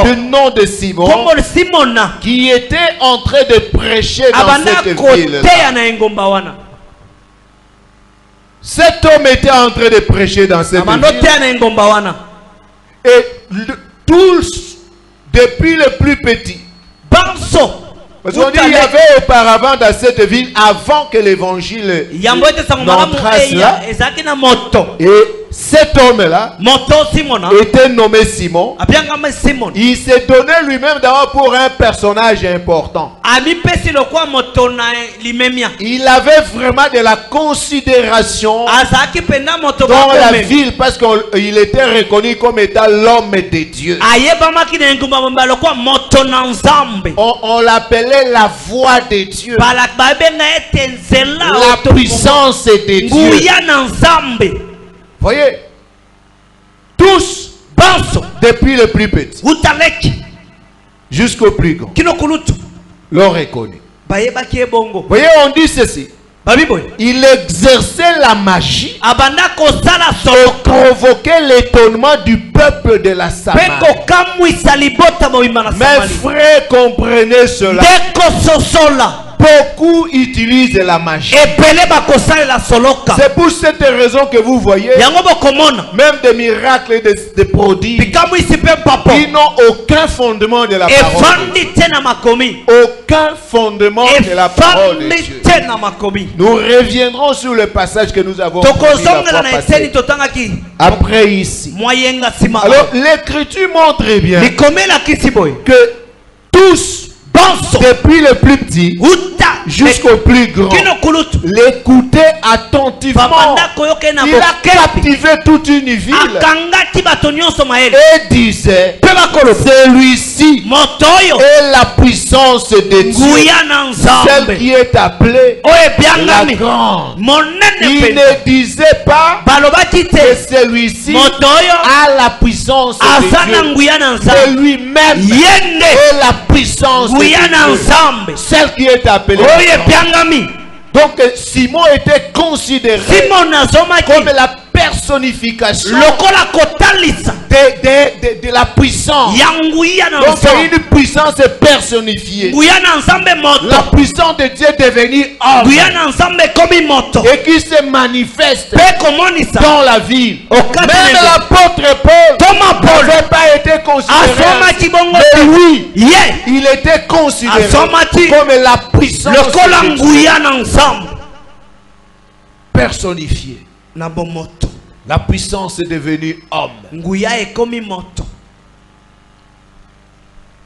du nom de Simon qui était en train de prêcher dans cette ville. Cet homme était en train de prêcher dans cette ville. Et tous, depuis le plus petit, parce qu'on dit qu'il y avait auparavant dans cette ville, avant que l'évangile n'entrasse là, et cet homme-là était nommé Simon. Il s'est donné lui-même d'abord pour un personnage important. Il avait vraiment de la considération dans la ville, parce qu'il était reconnu comme étant l'homme de Dieu. On l'appelait la voix de Dieu, la puissance de Dieu. Voyez, tous, depuis le plus petit jusqu'au plus grand, l'ont reconnu. Voyez, on dit ceci: il exerçait la magie pour provoquer l'étonnement du peuple de la Samarie. Mes frères, comprenez cela. Beaucoup utilisent la magie. C'est pour cette raison que vous voyez même des miracles et des prodiges qui n'ont aucun fondement de la parole de Dieu. Aucun fondement de la parole de Dieu. Nous reviendrons sur le passage que nous avons lu la fois passée. Après ici. Alors l'écriture montre bien que tous, depuis le plus petit jusqu'au plus grand, l'écoutait attentivement. Il a captivé toute une ville et disait: celui-ci est la puissance de Dieu, celle qui est appelée la grande. Il ne disait pas que celui-ci a la puissance de Dieu. C'est lui-même est la puissance de Dieu, celle qui est appelée. Donc Simon était considéré comme la personnification de la puissance. Donc c'est une puissance personnifiée. La puissance de Dieu est devenue homme et qui se manifeste dans la vie. Même l'apôtre considéré comme la puissance de Dieu personnifiée. La puissance est devenue homme.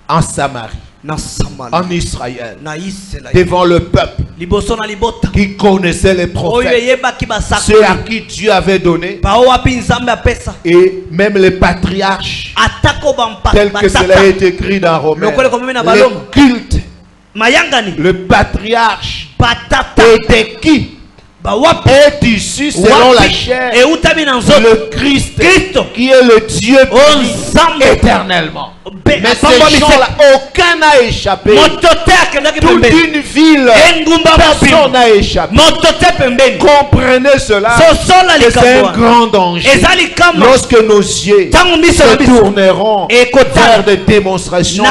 En Samarie, en Israël, devant le peuple qui connaissait les prophètes, ceux à qui Dieu avait donné, et même les patriarches, tel que cela est écrit dans Romains, le culte, le patriarche était qui? Est issu selon la chair, le Christ qui est le Dieu éternellement. Mais ces gens-là, aucun n'a échappé. Toute une ville, personne n'a échappé. Comprenez cela, que c'est un grand danger. Lorsque nos yeux se tourneront vers des démonstrations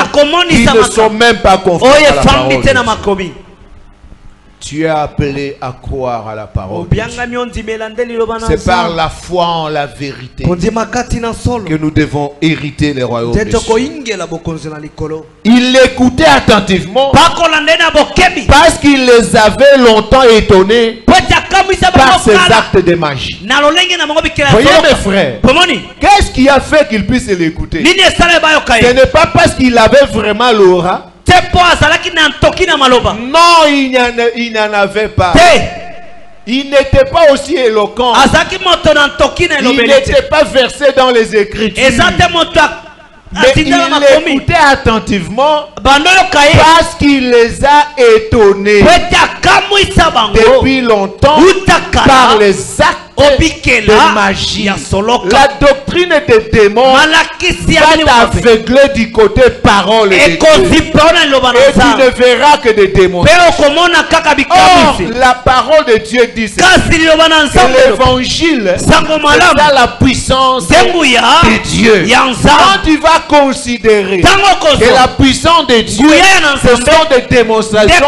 qui ne sont même pas conformes à la parole de Dieu. Tu es appelé à croire à la parole de Dieu. C'est par la foi en la vérité que nous devons hériter les royaumes de Dieu. Il l'écoutait attentivement parce qu'il les avait longtemps étonnés par ses actes de magie. Voyez mes frères, qu'est-ce qui a fait qu'il puisse l'écouter? Ce n'est pas parce qu'il avait vraiment l'aura. Non, il n'en avait pas. Il n'était pas aussi éloquent. Il n'était pas versé dans les Écritures. Mais il l'écoutait attentivement parce qu'il les a étonnés depuis longtemps par les actes de magie. La doctrine des démons va t'aveugler du côté parole de Dieu. Et tu ne verras que des démons. Or, la parole de Dieu dit que l'évangile, c'est ça la puissance de Dieu. Quand tu vas considérer que la puissance de Dieu, ce sont des démonstrations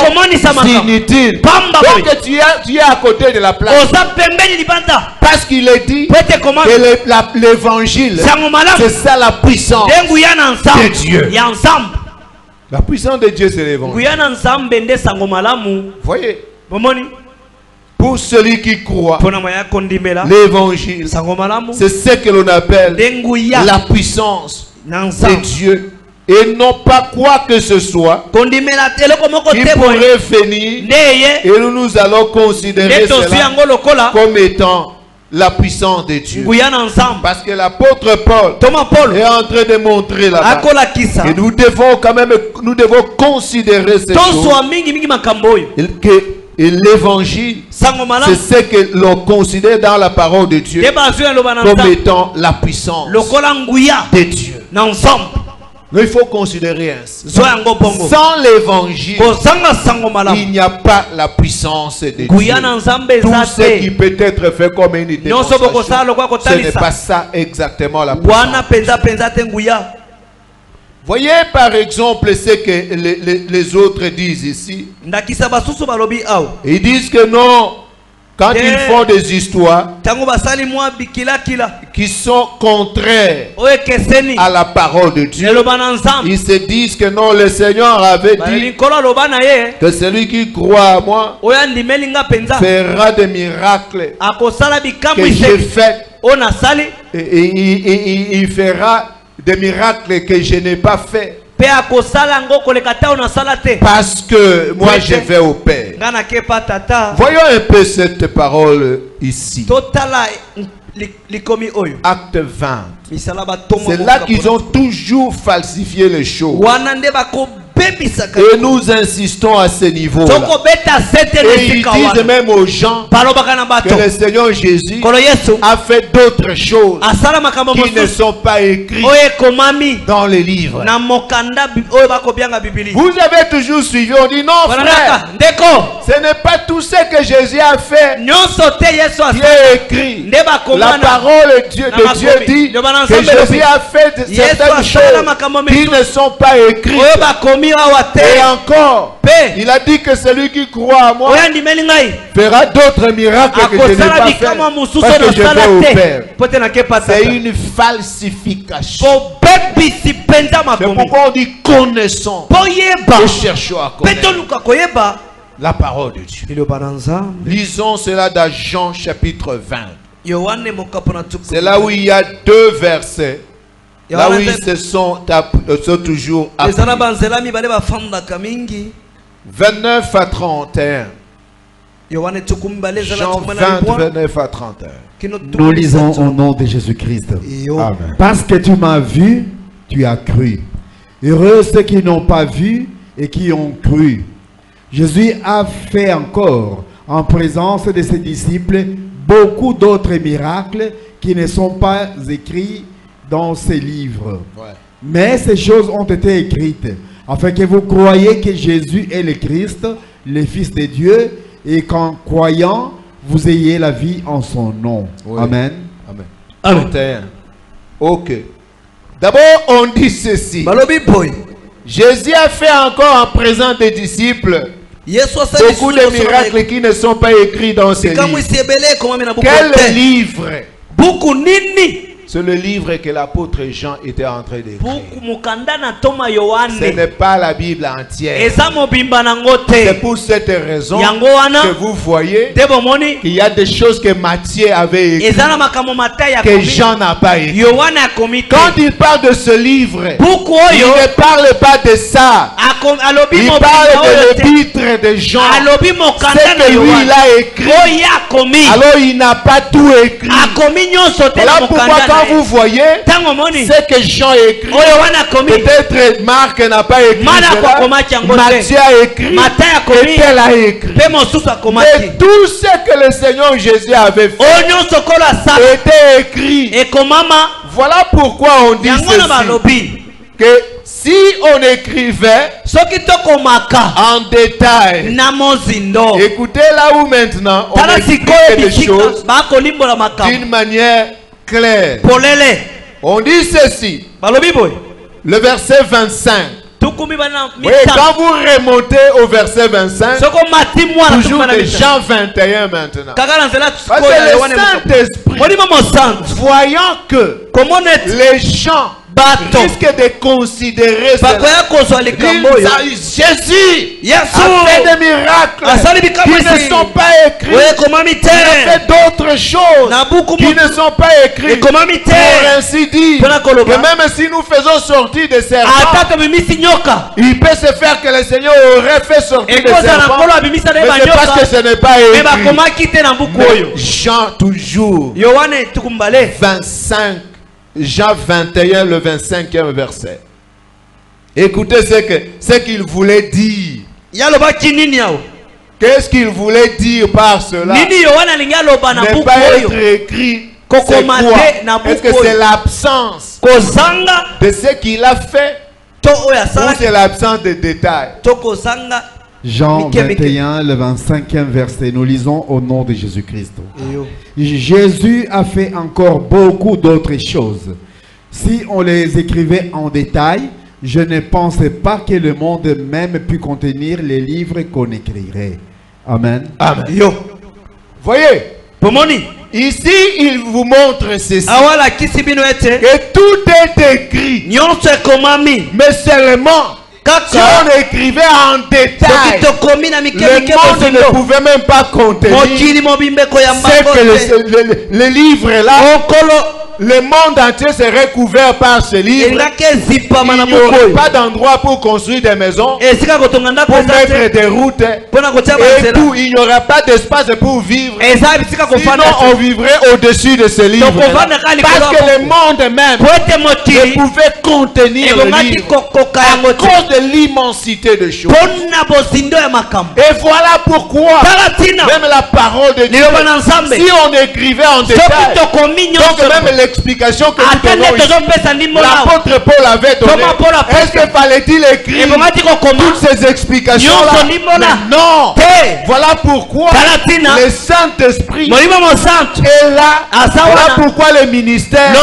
inutiles, donc tu es à côté de la place. Parce qu'il est dit que l'évangile, c'est ça la puissance de Dieu. La puissance de Dieu, c'est l'évangile. Voyez, pour celui qui croit, l'évangile, c'est ce que l'on appelle la puissance de Dieu. Et non pas quoi que ce soit qui pourrait venir, et nous allons considérer cela comme étant la puissance de Dieu. Parce que l'apôtre Paul est en train de montrer là-bas que nous devons considérer ces choses, que l'évangile, c'est ce que l'on considère dans la parole de Dieu comme étant la puissance de Dieu. Mais il faut considérer ainsi. Sans l'évangile, il n'y a pas la puissance de Dieu. Tout ce qui peut être fait comme une démonstration, ce n'est pas ça exactement la puissance. Voyez par exemple ce que les autres disent ici. Ils disent que non. Quand ils font des histoires qui sont contraires à la parole de Dieu, ils se disent que non, le Seigneur avait dit que celui qui croit à moi fera des miracles que j'ai faits, et il fera des miracles que je n'ai pas faits. Parce que moi je vais au Père. Voyons un peu cette parole ici. Acte 20. C'est là qu'ils ont toujours falsifié les choses. Et nous insistons à ce niveau-là. Et ils disent même aux gens que le Seigneur Jésus a fait d'autres choses qui ne sont pas écrites dans les livres. Vous avez toujours suivi, on dit non frère, ce n'est pas tout ce que Jésus a fait qui est écrit. La parole de Dieu dit que Jésus a fait certaines choses qui ne sont pas écrites Et encore, il a dit que celui qui croit à moi fera d'autres miracles que je n'ai pas fait parce que je vais au Père. C'est une falsification. C'est pourquoi on dit connaissons et cherchons à connaître la parole de Dieu. Lisons cela dans Jean chapitre 20. C'est là où il y a deux versets. Là où ils se sont toujours appelés. 29 à 31. Jean 20, 29 à 31. Nous lisons au nom de Jésus-Christ. Amen. Parce que tu m'as vu, tu as cru. Heureux ceux qui n'ont pas vu et qui ont cru. Jésus a fait encore, en présence de ses disciples, beaucoup d'autres miracles qui ne sont pas écrits dans ces livres. Mais ces choses ont été écrites afin que vous croyiez que Jésus est le Christ, le Fils de Dieu, et qu'en croyant, vous ayez la vie en son nom. Amen. Amen. Amen. Ok. D'abord, on dit ceci. Jésus a fait encore en présence des disciples beaucoup de miracles qui ne sont pas écrits dans ces livres. Quel livre? C'est le livre que l'apôtre Jean était en train d'écrire. Ce n'est pas la Bible entière. C'est pour cette raison que vous voyez qu'il y a des choses que Matthieu avait écrites que Jean n'a pas écrites. Quand il parle de ce livre, il ne parle pas de ça. Il parle de l'épître de Jean. C'est que lui il a écrit. Alors il n'a pas tout écrit. Voilà pourquoi quand vous voyez, c'est que Jean écrit. Peut-être Marc n'a pas écrit. Matthieu a écrit. Et tel a écrit. Et tout ce que le Seigneur Jésus avait fait était écrit. Voilà pourquoi on dit ceci. Que si on écrivait en détail, écoutez là où maintenant on écrit les choses d'une manière claire. On dit ceci, le verset 25. Oui, quand vous remontez au verset 25, toujours de Jean 21 maintenant. Parce que le Saint-Esprit, voyant que les gens risquent de considérer cela, Jésus a fait des miracles qui ne sont pas écrits. Il a fait d'autres choses qui ne sont pas écrites. Pour ainsi dire, que même si nous faisons sortir des serpents, il peut se faire que le Seigneur aurait fait sortir des serpents, mais c'est parce que ce n'est pas écrit. Jean toujours 25, Jean 21, le 25e verset. Écoutez ce qu'il voulait dire. Qu'est-ce qu'il voulait dire par cela? Ne pas être écrit. C'est quoi? Est-ce que c'est l'absence de ce qu'il a fait ou c'est l'absence de détails? Jean 21, le 25e verset. Nous lisons au nom de Jésus-Christ. Jésus a fait encore beaucoup d'autres choses. Si on les écrivait en détail, je ne pensais pas que le monde même pût contenir les livres qu'on écrirait. Amen. Amen. Voyez, ici il vous montre ceci, que tout est écrit, mais seulement si on écrivait en détail, le monde ne pouvait même pas contenir. C'est que le livre là, le monde entier serait couvert par ce livre. Il n'y aurait pas d'endroit pour construire des maisons, pour mettre des routes, et tout. Il n'y aurait pas d'espace pour vivre. Sinon on vivrait au-dessus de ce livre parce que le monde même ne pouvait contenir le livre à cause de l'immensité de choses. Et voilà pourquoi même la parole de Dieu, si on écrivait en détail, donc même l'explication que nous donnons ici, l'apôtre Paul avait donné. Est-ce que fallait-il écrire toutes ces explications-là? Non. Voilà pourquoi le Saint-Esprit est là. Voilà pourquoi le ministère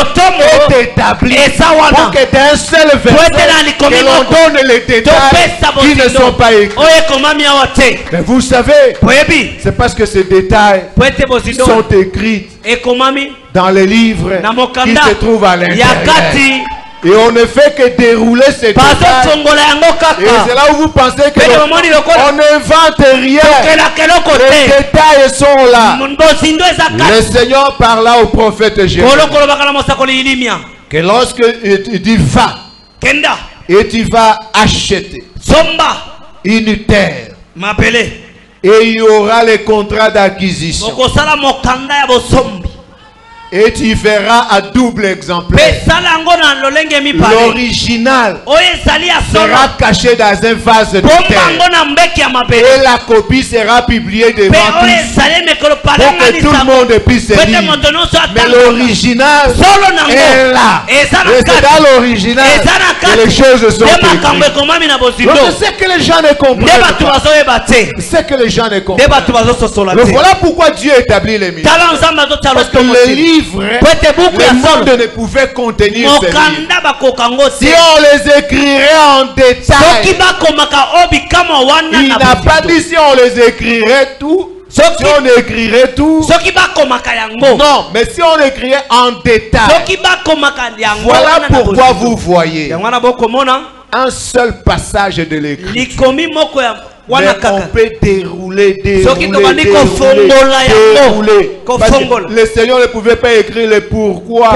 est établi. Pour que d'un seul verset, que l'on donne les détails qui ne sont pas écrits. Mais vous savez, c'est parce que ces détails sont écrits dans les livres qui se trouvent à l'intérieur. Et on ne fait que dérouler ces détails. Et c'est là où vous pensez qu'on n'invente rien. Les détails sont là. Le Seigneur parla au prophète Jérémie que lorsque il dit va, et tu vas acheter une terre, et il y aura les contrats d'acquisition. Et tu verras à double exemplaire. L'original sera caché dans un vase de terre. Et la copie sera publiée devant tous pour que tout le monde puisse lire. Mais l'original est là. Et c'est dans l'original que les choses sont écrites. Donc c'est que les gens ne comprennent pas. C'est que les gens ne comprennent pas. Voilà pourquoi Dieu établit les ministères. Parce que le livre, le monde ne pouvait contenir ces livres. Si on les écrirait en détail, il n'a pas dit si on les écrirait tout. Si on écrirait tout, non, mais si on écrirait en détail, voilà pourquoi vous voyez un seul passage de l'Écriture. Mais on peut dérouler. Parce que le Seigneur ne pouvait pas écrire le pourquoi,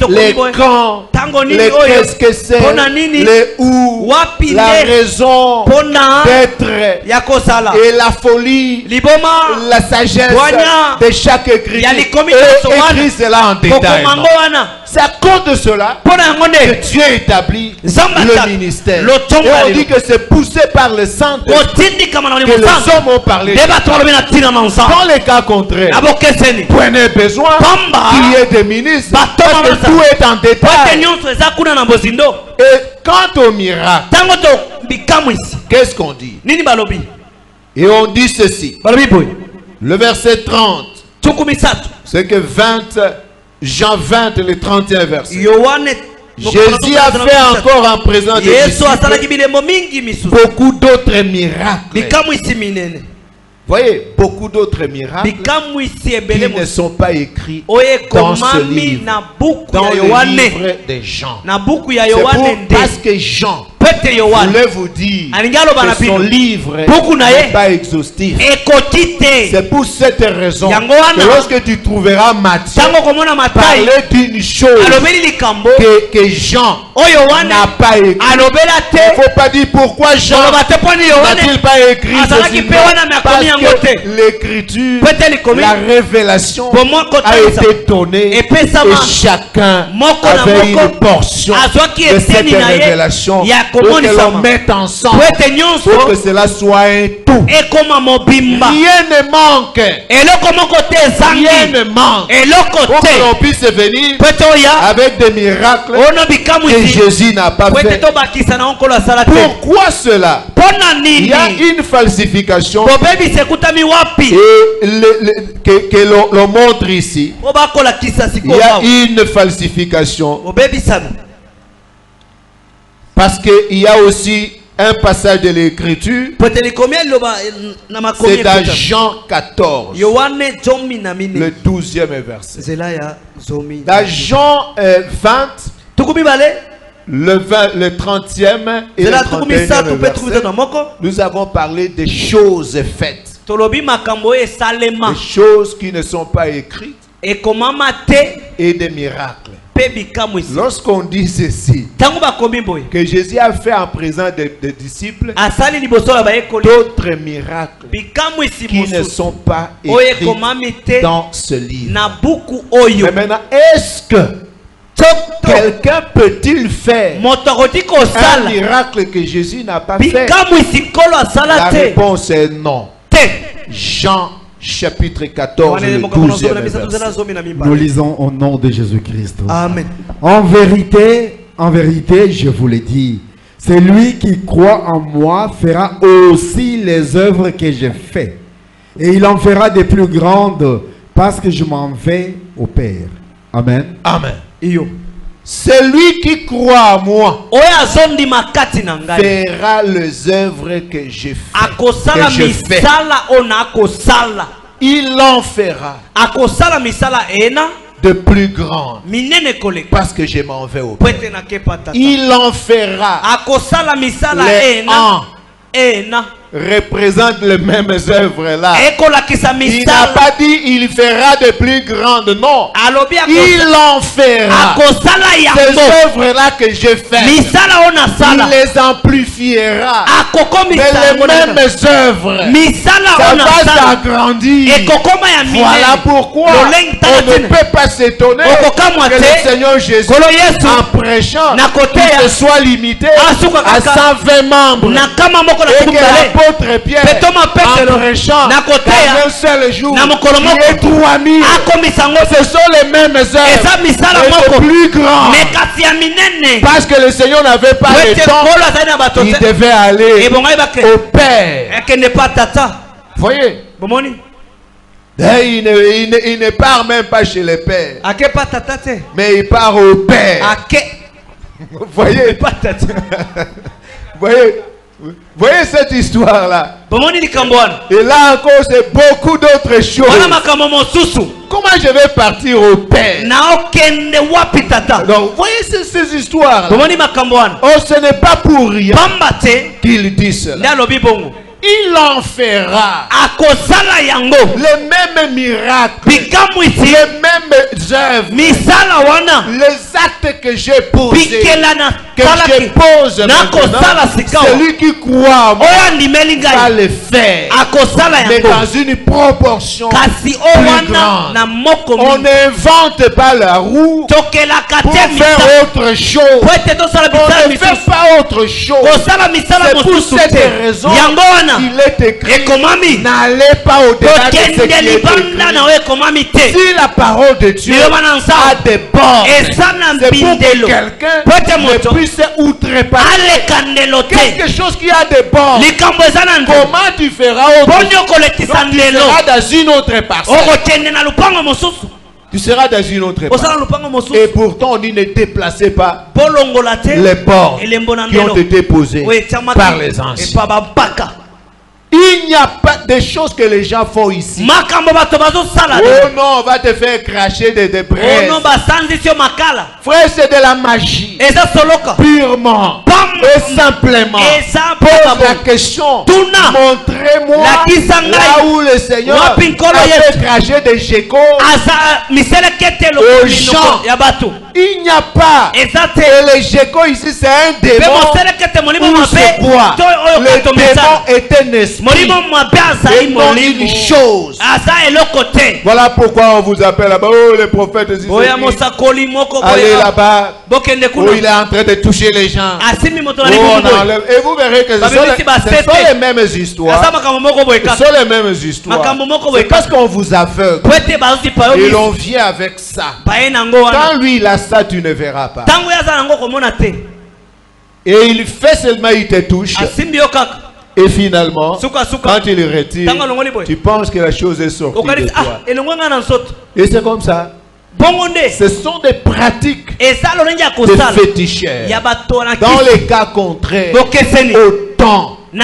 les quand, les qu'est-ce que c'est, les où, la raison d'être et la folie, la sagesse de chaque écriture. Et écrit cela en détail. C'est à cause de cela que Dieu établit le ministère. Et on dit que c'est poussé par le Saint-Esprit que les hommes ont parlé. Dans les cas contraires, prenez besoin qu'il y ait des ministres parce que tout est en détail. Et quant au miracle, qu'est-ce qu'on dit? Et on dit ceci. Le verset 30. C'est que Jean 20, le 31 verset. Jésus a fait encore en présence des disciples beaucoup d'autres miracles. Voyez, beaucoup d'autres miracles qui ne sont pas écrits dans ce livre, dans le livre de Jean. C'est parce que Jean voulait vous dire que son livre n'est pas exhaustif. C'est pour cette raison que lorsque tu trouveras Matthieu parler d'une chose que Jean n'a pas écrit, il ne faut pas dire pourquoi Jean n'a-t-il pas écrit ceci. Parce que l'écriture, la révélation a été donnée et chacun avait une portion de cette révélation. Pour que l'on mette ensemble, pour que cela soit un tout. Rien ne manque. Rien ne manque. Pour que l'on puisse venir avec des miracles que Jésus n'a pas fait. Pourquoi cela? Il y a une falsification et que l'on montre ici. Il y a une falsification. Parce qu'il y a aussi un passage de l'écriture. C'est dans Jean 14. Le 12e verset. Dans Jean 20. Le 30e et le 31e verset. Nous avons parlé des choses faites. Des choses qui ne sont pas écrites. Et des miracles. Lorsqu'on dit ceci, que Jésus a fait en présence des disciples d'autres miracles qui ne sont pas écrits dans ce livre. Mais maintenant, est-ce que quelqu'un peut-il faire un miracle que Jésus n'a pas fait? La réponse est non. Jean chapitre 14, le 12e verset. Nous lisons au nom de Jésus-Christ. Amen. En vérité, je vous le dis, celui qui croit en moi fera aussi les œuvres que j'ai faites. Et il en fera des plus grandes parce que je m'en vais au Père. Amen. Amen. Celui qui croit en moi fera les œuvres que j'ai faites. Il en fera de plus grandes parce que je m'en vais au Père. Il en fera les représente les mêmes œuvres là. Il n'a pas dit il fera de plus grandes, non. Il en fera ces œuvres là que je fais. Il les amplifiera de les mêmes œuvres. Ça va s'agrandir. Voilà pourquoi on ne peut pas s'étonner que le Seigneur Jésus, en prêchant, qu'il soit limité à 120 membres et que l'apôtre Pierre, en prêchant dans un seul jour, il est 3000. Ce sont les mêmes œuvres, mais de plus grands. Parce que le Seigneur n'avait pas le temps, il devait aller au Père. Voyez, il ne part même pas chez le Père, mais il part au Père. Voyez, voyez cette histoire-là. Et là encore, c'est beaucoup d'autres choses. Comment je vais partir au Père? Donc, voyez ces histoires. Oh, ce n'est pas pour rien qu'il dit cela. Il en fera les mêmes miracles, les mêmes œuvres, les actes que j'ai posés, que je pose maintenant. Celui qui croit va le faire, mais dans une proportion plus grande. On n'invente pas la roue pour faire autre chose. On ne fait pas autre chose. C'est pour cette raison il est écrit, n'allez pas au-delà de ce qui est écrit. Si la parole de Dieu a des bords, c'est pour que quelqu'un ne puisse outrepasser quelque chose qui a des bords. Comment tu feras autre chose? Tu seras dans une autre parcelle. Tu seras dans une autre parcelle. Et pourtant, on dit ne déplacez pas les bords qui ont été posés par les anciens. Il n'y a pas de choses que les gens font ici. Oh non, on va te faire cracher des braises. Frère, c'est de la magie. Purement et simplement. Pose la question. Montrez-moi là où le Seigneur a fait cracher des geckos aux gens. Il n'y a pas. Et les geckos ici, c'est un démon où se boit. Le démon est un esprit. Et non une chose. Voilà pourquoi on vous appelle là-bas. Oh, les prophètes ici. Allez là-bas. Oh, il est en train de toucher les gens. Oh, on enlève. Et vous verrez que ce sont les mêmes histoires. Ce sont les mêmes histoires. C'est parce qu'on vous aveugle. Et l'on vient avec ça. Quand lui il a ça, tu ne verras pas. Et il fait seulement, il te touche. Et finalement, quand il le retire, tu penses que la chose est sortie de toi. Et c'est comme ça. Ce sont des pratiques de féticheurs. Dans les cas contraires, au temps du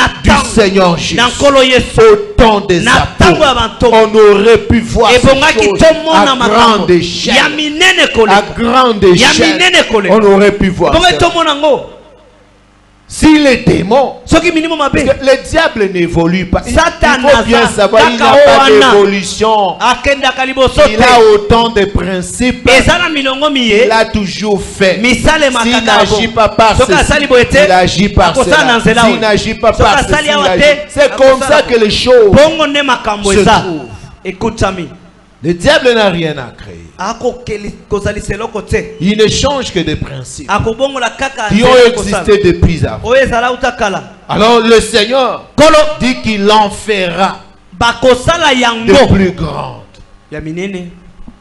Seigneur Jésus, au temps des apôtres, on aurait pu voir ces choses à grande échelle. À grande échelle, on aurait pu voir ça. Si les démons, parce que le diable n'évolue pas, il faut bien savoir, il n'a pas d'évolution. Il a autant de principes. Il a toujours fait. S'il n'agit pas par ceci, il agit par cela. S'il n'agit pas par ceci, il agit. C'est comme ça que les choses se trouvent. Écoute-moi. Le diable n'a rien à créer. Il ne change que des principes qui ont existé depuis avant. Alors le Seigneur dit qu'il en fera de plus grandes.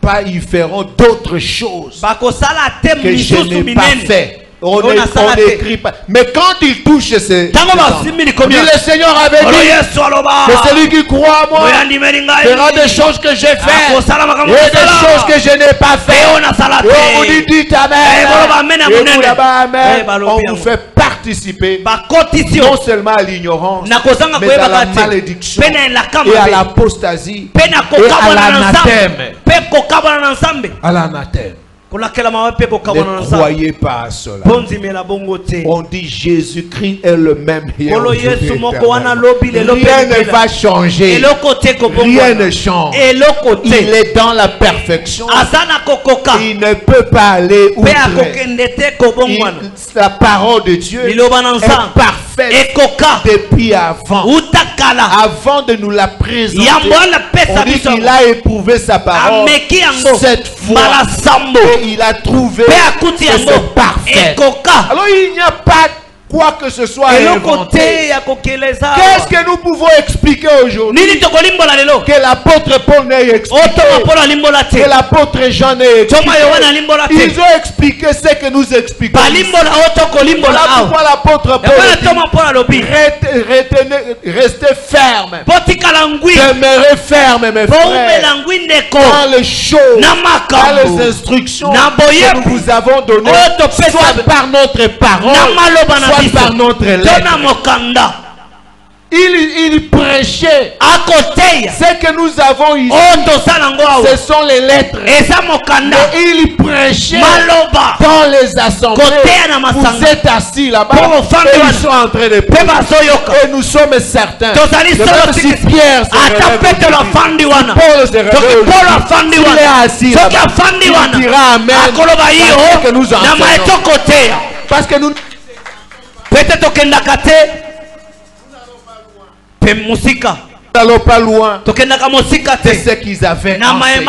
Pas ils feront d'autres choses que je n'ai pas fait. On n'écrit pas. Mais quand il touche ces le Seigneur avait dit que celui qui croit à moi fera des choses que j'ai faites et des choses que je n'ai pas faites. Et on vous dit dites Amen. Et vous là-bas Amen. On vous fait participer non seulement à l'ignorance mais à la malédiction et à l'apostasie et à l'anathème. À l'anathème. Ne croyez pas à cela. On dit Jésus-Christ est le même hier. Rien ne va changer. Rien ne change. Il est dans la perfection. Il ne peut pas aller outre. La parole de Dieu est parfaite depuis avant. Avant de nous la présenter, on dit qu'il a éprouvé sa parole 7 fois. Et il a trouvé que c'est parfait. Alors il n'y a pas quoi que ce soit inventé. Qu'est-ce que nous pouvons expliquer aujourd'hui? Que l'apôtre Paul n'ait expliqué, que l'apôtre Jean n'ait expliqué. Ils ont expliqué ce que nous expliquons. Voilà pourquoi l'apôtre Paul dit restez ferme, demeurez ferme mes frères dans les choses, dans les instructions que nous vous avons données, soit par notre parole, soit par notre lettre. Il prêchait ce que nous avons ici. Ce sont les lettres. Et il prêchait dans les assemblées. Vous êtes assis là-bas et ils sont en train de prier. Et nous sommes certains que même si Pierre Paul se réveille, il est assis là-bas, il dira Amen parce que nous enseignons. Parce que nous peut-être que n'allons pas loin. C'est ce qu'ils avaient enseigné.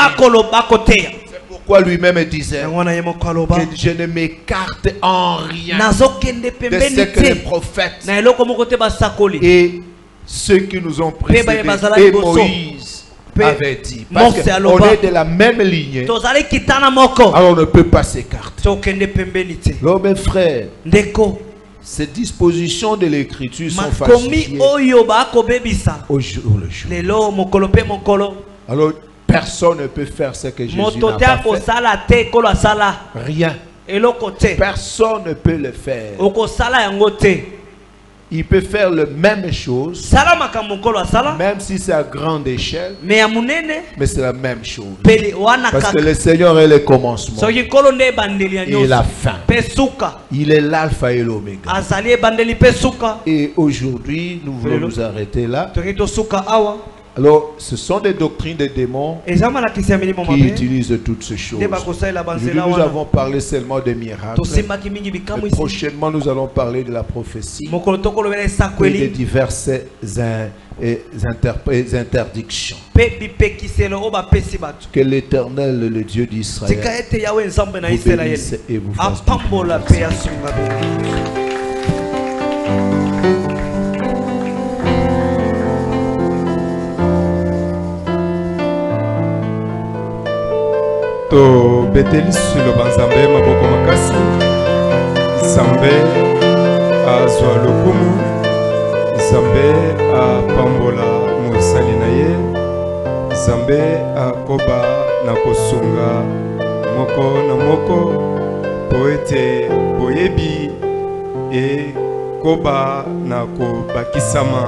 C'est pourquoi lui-même disait que je ne m'écarte en rien de ce que les prophètes et ceux qui nous ont précédés et Moïse avait dit. Parce qu'on est de la même lignée, alors on ne peut pas s'écarter. Alors mes frères, ces dispositions de l'écriture sont falsifiées au jour le jour. Alors personne ne peut faire ce que Jésus n'a pas fait. Rien. Personne ne peut le faire. Il peut faire la même chose, même si c'est à grande échelle, mais c'est la même chose. Parce que le Seigneur est le commencement et la fin. Il est l'alpha et l'oméga. Et aujourd'hui, nous voulons nous arrêter là. Alors, ce sont des doctrines des démons qui utilisent toutes ces choses. Nous avons parlé seulement des miracles. Et prochainement, nous allons parler de la prophétie et des diverses interdictions. Que l'Éternel, le Dieu d'Israël, vous bénisse et vous fasse paix. To betelis le banzambe maboko makasi Zambe azwa lokumu Zambe apambola mosali na ye Zambe akoba na kosunga moko na moko poete boyebi e koba na kobakisama